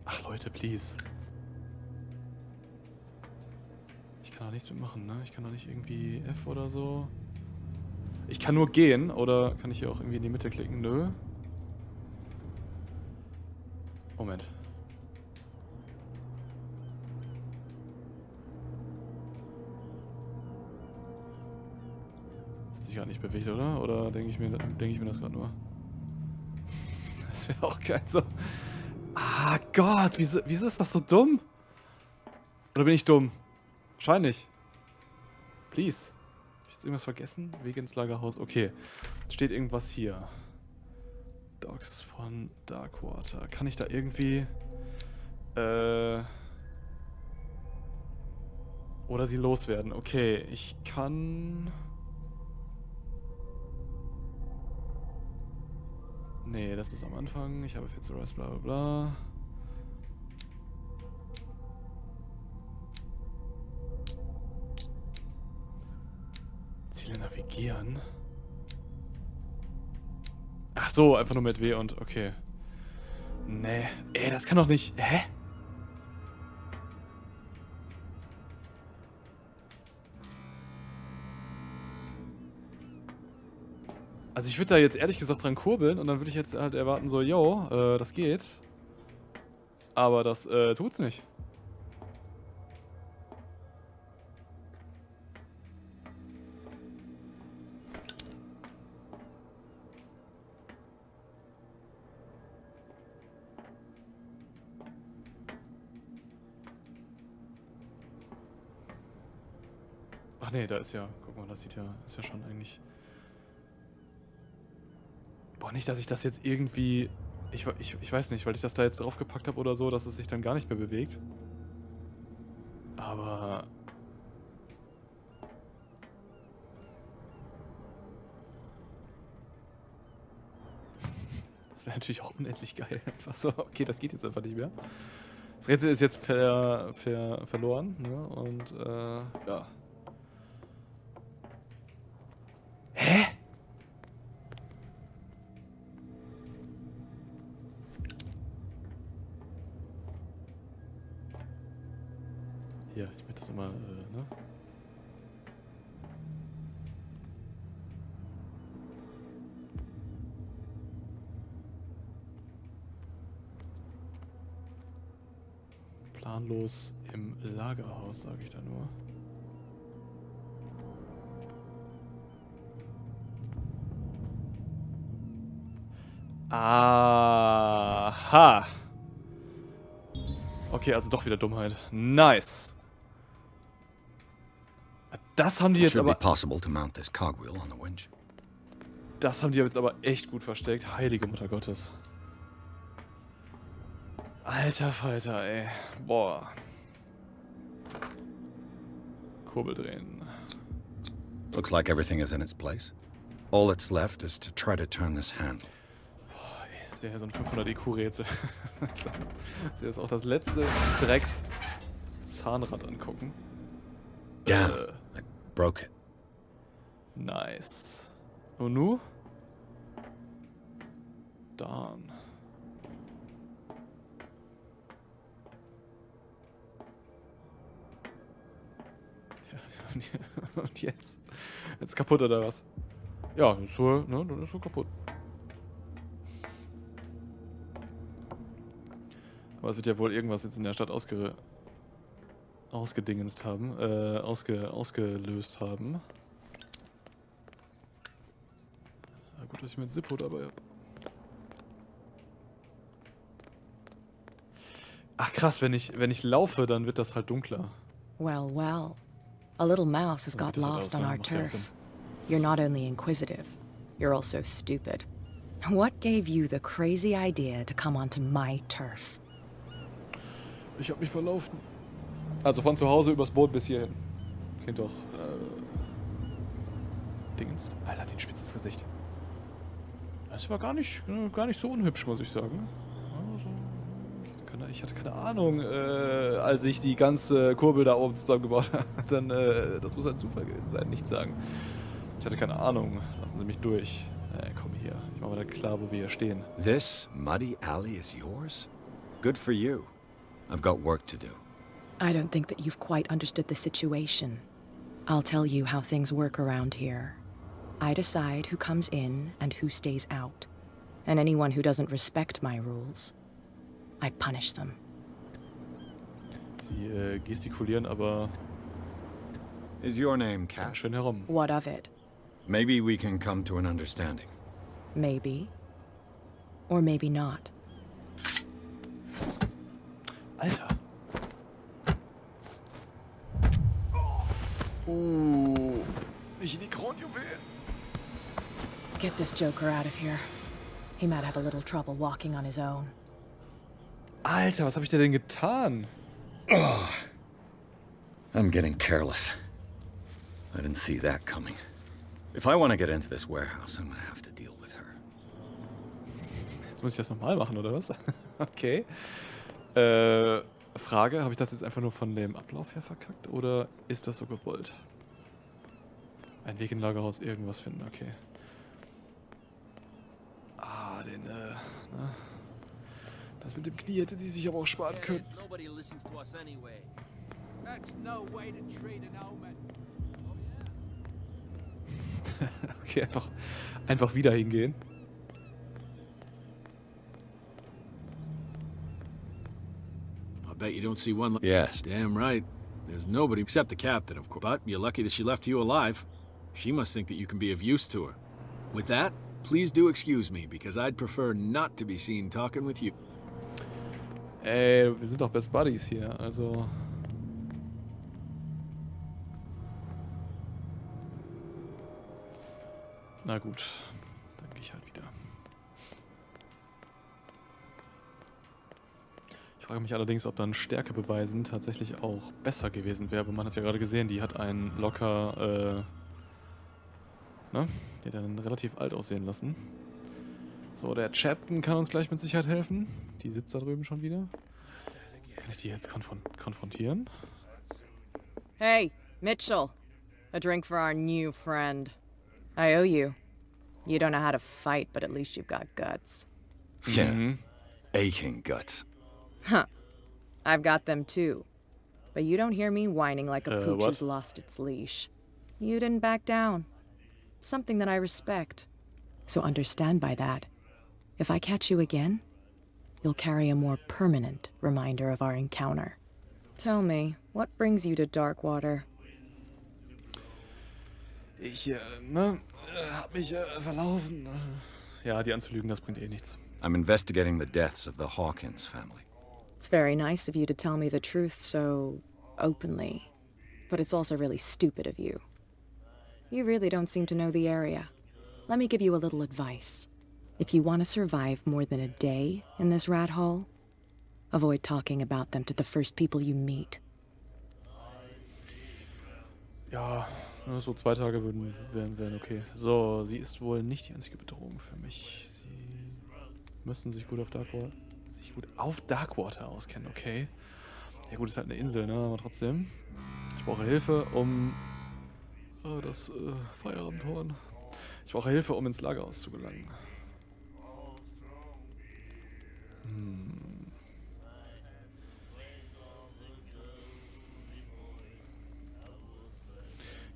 Ach Leute, please. Ich kann da nichts mitmachen, ne? Ich kann da nicht irgendwie F oder so. Ich kann nur gehen, oder kann ich hier auch irgendwie in die Mitte klicken? Nö. Moment. Das hat sich gar nicht bewegt, oder? Oder denke ich mir das gerade nur? Das wäre auch geil so. Ah Gott, wieso ist das so dumm? Oder bin ich dumm? Wahrscheinlich. Please. Hab ich jetzt irgendwas vergessen? Weg ins Lagerhaus. Okay. Steht irgendwas hier. Dogs von Darkwater. Kann ich da irgendwie... Oder sie loswerden. Okay, ich kann... Nee, das ist am Anfang. Ich habe viel zu Rest, bla bla bla. Ziele navigieren. Ach so, einfach nur mit W und okay. Nee, ey, das kann doch nicht... Hä? Also ich würde da jetzt ehrlich gesagt dran kurbeln und dann würde ich jetzt halt erwarten so, yo, das geht. Aber das tut's nicht. Ach nee, da ist ja, guck mal, das sieht ja, ist ja schon eigentlich... Boah, nicht, dass ich das jetzt irgendwie... Ich weiß nicht, weil ich das da jetzt draufgepackt habe oder so, dass es sich dann gar nicht mehr bewegt. Aber... Das wäre natürlich auch unendlich geil. Einfach so, okay, das geht jetzt einfach nicht mehr. Das Rätsel ist jetzt verloren, ne? Und, ja. Hä? Ja, ich möchte das immer, ne? Planlos im Lagerhaus, sage ich da nur. Aha. Okay, also doch wieder Dummheit. Nice. Das haben die It jetzt should be aber... possible to mount this cogwheel on the winch. Das haben die jetzt aber echt gut versteckt. Heilige Mutter Gottes. Alter Falter, ey. Boah. Kurbel drehen. Looks like everything is in its place. All that's left is to try to turn this handle. Boah, ey, das wäre ja so ein 500 IQ-Rätsel. Das ist jetzt auch das letzte Drecks-Zahnrad angucken. Damn, I broke it. Nice. Und nu? Dann. Ja, und jetzt? Jetzt kaputt oder was? Ja, ist so, ne, dann ist so kaputt. Aber es wird ja wohl irgendwas jetzt in der Stadt ausgedingenst haben, ausgelöst haben. Na gut, dass ich mit Zippo dabei habe. Ach krass, wenn ich laufe, dann wird das halt dunkler. Well, well. A little mouse has Ja, got das wird lost on aussagen, our macht ja turf. Sinn. You're not only inquisitive, you're also stupid. What gave you the crazy idea to come onto my turf? Ich hab mich verlaufen. Also von zu Hause übers Boot bis hierhin. Klingt doch, Dingens. Alter, den spitzes Gesicht. Das war gar nicht so unhübsch, muss ich sagen. Also, ich hatte keine Ahnung, als ich die ganze Kurbel da oben zusammengebaut habe. Dann, das muss ein Zufall gewesen sein, nichts sagen. Ich hatte keine Ahnung. Lassen Sie mich durch. Komm hier. Ich mach mal da klar, wo wir hier stehen. This muddy alley is yours? Good for you. I've got work to do. I don't think that you've quite understood the situation. I'll tell you how things work around here. I decide who comes in and who stays out. And anyone who doesn't respect my rules, I punish them. Sie gestikulieren aber Is your name Cat? schön herum. What of it? Maybe we can come to an understanding. Maybe. Or maybe not. Alter. Nicht in die Kronjuwelen. Get this joker out of here. He might have a little trouble walking on his own. Alter, was habe ich dir denn getan? I'm getting careless. I didn't see that coming. If I want to get into this warehouse, I'm going to have to deal with her. Jetzt muss ich das nochmal machen, oder was? Okay. Frage, habe ich das jetzt einfach nur von dem Ablauf her verkackt oder ist das so gewollt? Ein Weg in Lagerhaus, irgendwas finden, okay. Na? Das mit dem Knie hätte die sich aber auch sparen können. Nobody listens to us anyway. That's no way to treat an omen. Okay, einfach wieder hingehen. I bet you don't see one. Yes. Damn right. There's nobody except the captain, of course. But you're lucky that she left you alive. She must think that you can be of use to her. With that, please do excuse me, because I'd prefer not to be seen talking with you. Ey, wir sind doch Best Buddies hier, also... Na gut, dann gehe ich halt wieder. Ich frage mich allerdings, ob dann Stärke beweisen tatsächlich auch besser gewesen wäre. Man hat ja gerade gesehen, die hat einen locker, ne? Die hat einen relativ alt aussehen lassen. So, der Captain kann uns gleich mit Sicherheit helfen. Die sitzt da drüben schon wieder. Kann ich die jetzt konfrontieren? Hey, Mitchell. A drink for our new friend. I owe you. You don't know how to fight, but at least you've got guts. Yeah. Aching guts. Huh. I've got them too. But you don't hear me whining like a pooch what? who's lost its leash. You didn't back down. It's something that I respect. So understand by that, if I catch you again, you'll carry a more permanent reminder of our encounter. Tell me, what brings you to Darkwater? Ich, hab mich, verlaufen. Ja, die anzulügen, das bringt eh nichts. I'm investigating the deaths of the Hawkins family. It's very nice of you to tell me the truth so openly, but it's also really stupid of you. You really don't seem to know the area. Let me give you a little advice. If you want to survive more than a day in this rat hole, avoid talking about them to the first people you meet. Ja, so 2 Tage wären okay. So, sie ist wohl nicht die einzige Bedrohung für mich. Sie müssen sich gut auf Darkwater auskennen, okay? Ja gut, ist halt eine Insel, ne? Aber trotzdem. Ich brauche Hilfe, um das Feierabendhorn. Ich brauche Hilfe, um ins Lagerhaus zu gelangen.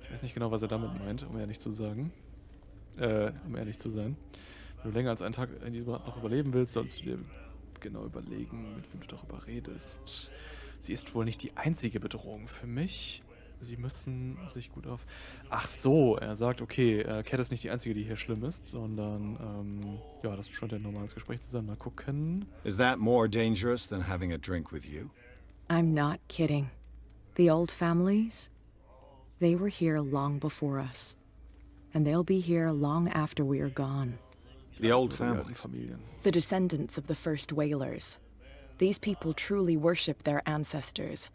Ich weiß nicht genau, was er damit meint, um ehrlich zu sagen. Um ehrlich zu sein. Wenn du länger als einen Tag in diesem Rat noch überleben willst, solltest du dir genau überlegen, mit wem du darüber redest. Sie ist wohl nicht die einzige Bedrohung für mich. Sie müssen sich gut auf... Ach so, er sagt, okay, Cat ist nicht die einzige, die hier schlimm ist, sondern, ja, das scheint ein normales Gespräch zu sein. Mal gucken. Is that more dangerous than having a drink with you? I'm not kidding. The old families, they were here long before us. And they'll be here long after we are gone. The old families? The descendants of the first whalers. These people truly worship their ancestors.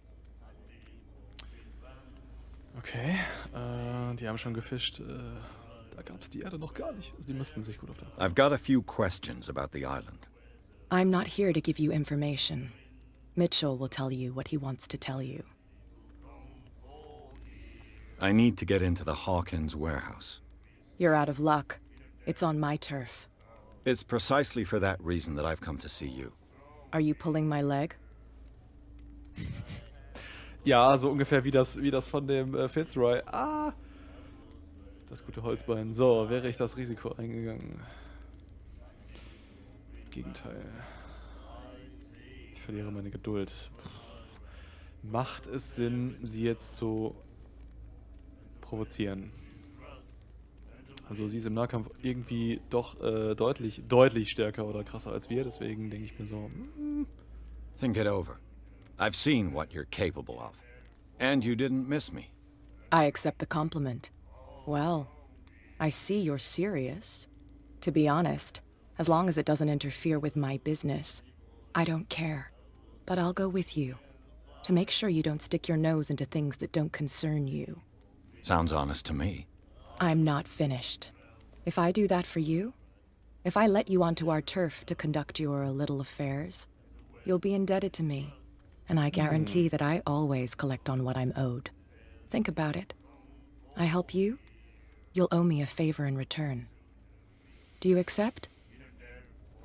Okay, die haben schon gefischt. Da gab's die Erde noch gar nicht. Sie müssten sich gut auf der... I've got a few questions about the island. I'm not here to give you information. Mitchell will tell you what he wants to tell you. I need to get into the Hawkins warehouse. You're out of luck. It's on my turf. It's precisely for that reason that I've come to see you. Are you pulling my leg? Ja, so ungefähr wie das von dem Fitzroy. Ah! Das gute Holzbein. So, wäre ich das Risiko eingegangen. Gegenteil. Ich verliere meine Geduld. Macht es Sinn, sie jetzt zu provozieren? Also sie ist im Nahkampf irgendwie doch deutlich stärker oder krasser als wir, deswegen denke ich mir so... Think it over. I've seen what you're capable of. And you didn't miss me. I accept the compliment. Well, I see you're serious. To be honest, as long as it doesn't interfere with my business, I don't care. But I'll go with you, to make sure you don't stick your nose into things that don't concern you. Sounds honest to me. I'm not finished. If I do that for you, if I let you onto our turf to conduct your little affairs, you'll be indebted to me. And I guarantee that I always collect on what I'm owed. Think about it. I help you, you'll owe me a favor in return. Do you accept?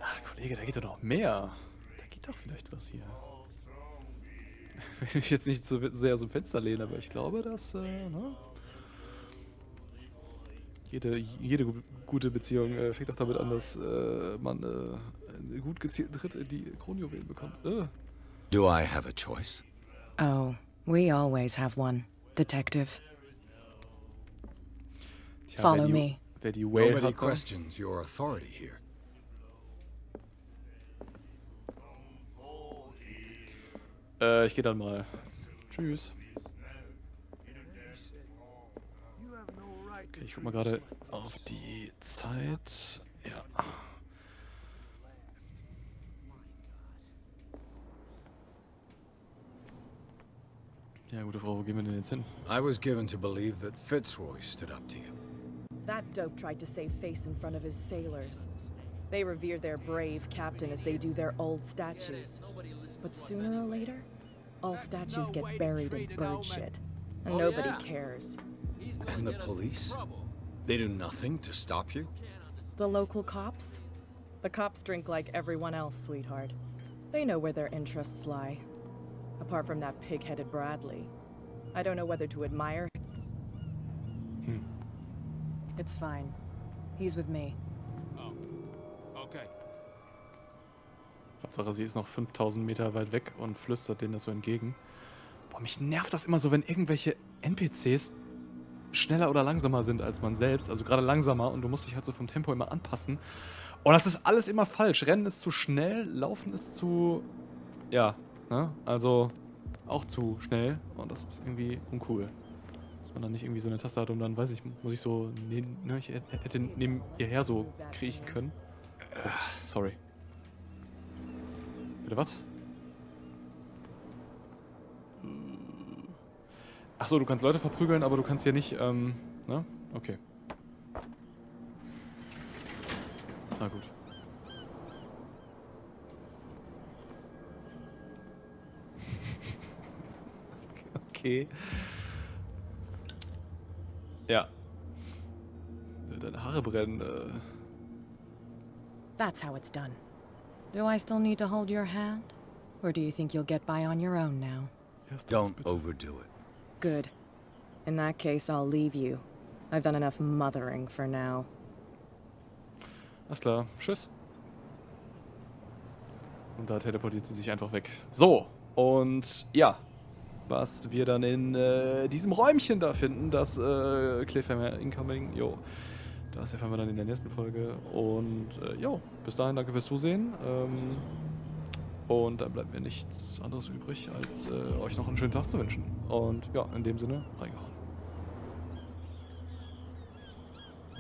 Ach, Kollege, da geht doch noch mehr. Da geht doch vielleicht was hier. Wenn ich jetzt nicht so sehr aus dem Fenster lehne, aber ich glaube, dass, ne? Jede gute Beziehung fängt auch damit an, dass man einen gut gezielten Tritt in die Kronjuwelen bekommt. Do I have a choice? Oh, we always have one, Detective. Tja, Follow me. Wer die Whale Nobody hat, ne? questions your authority here. Ich gehe dann mal. Tschüss. Okay, ich guck mal gerade auf die Zeit. Ja. Ja, gute Frau, wo gehen wir denn jetzt hin? I was given to believe that Fitzroy stood up to you. That dope tried to save face in front of his sailors. They revere their brave captain as they do their old statues. But sooner or later, all statues get buried in bird shit. And nobody cares. And the police? They do nothing to stop you? The local cops? The cops drink like everyone else, sweetheart. They know where their interests lie. Apart from that pig-headed Bradley. I don't know whether to admire him. It's fine. He's with me. Oh, okay. Hauptsache, sie ist noch 5000 Meter weit weg und flüstert denen das so entgegen. Boah, mich nervt das immer so, wenn irgendwelche NPCs schneller oder langsamer sind als man selbst. Also gerade langsamer und du musst dich halt so vom Tempo immer anpassen. Und das ist alles immer falsch. Rennen ist zu schnell, Laufen ist zu... Ja, ne? Also auch zu schnell. Und das ist irgendwie uncool. Dass man dann nicht irgendwie so eine Taste hat und dann, weiß ich, muss ich so... ich hätte neben ihr her so kriechen können. Oh, sorry. Bitte was? Achso, du kannst Leute verprügeln, aber du kannst hier nicht, ne? Okay. Na gut. Okay. Ja. Deine Haare brennen, That's how it's done. Do I still need to hold your hand? Or do you think you'll get by on your own now? Don't overdo it. Good. In that case, I'll leave you. I've done enough mothering for now. Alles klar. Tschüss. Und da teleportiert sie sich einfach weg. So. Und ja. Was wir dann in diesem Räumchen da finden, das Cliffhanger Incoming, jo. Das erfahren wir dann in der nächsten Folge. Und jo, bis dahin danke fürs Zusehen. Und dann bleibt mir nichts anderes übrig, als euch noch einen schönen Tag zu wünschen. Und ja, in dem Sinne, reingehauen.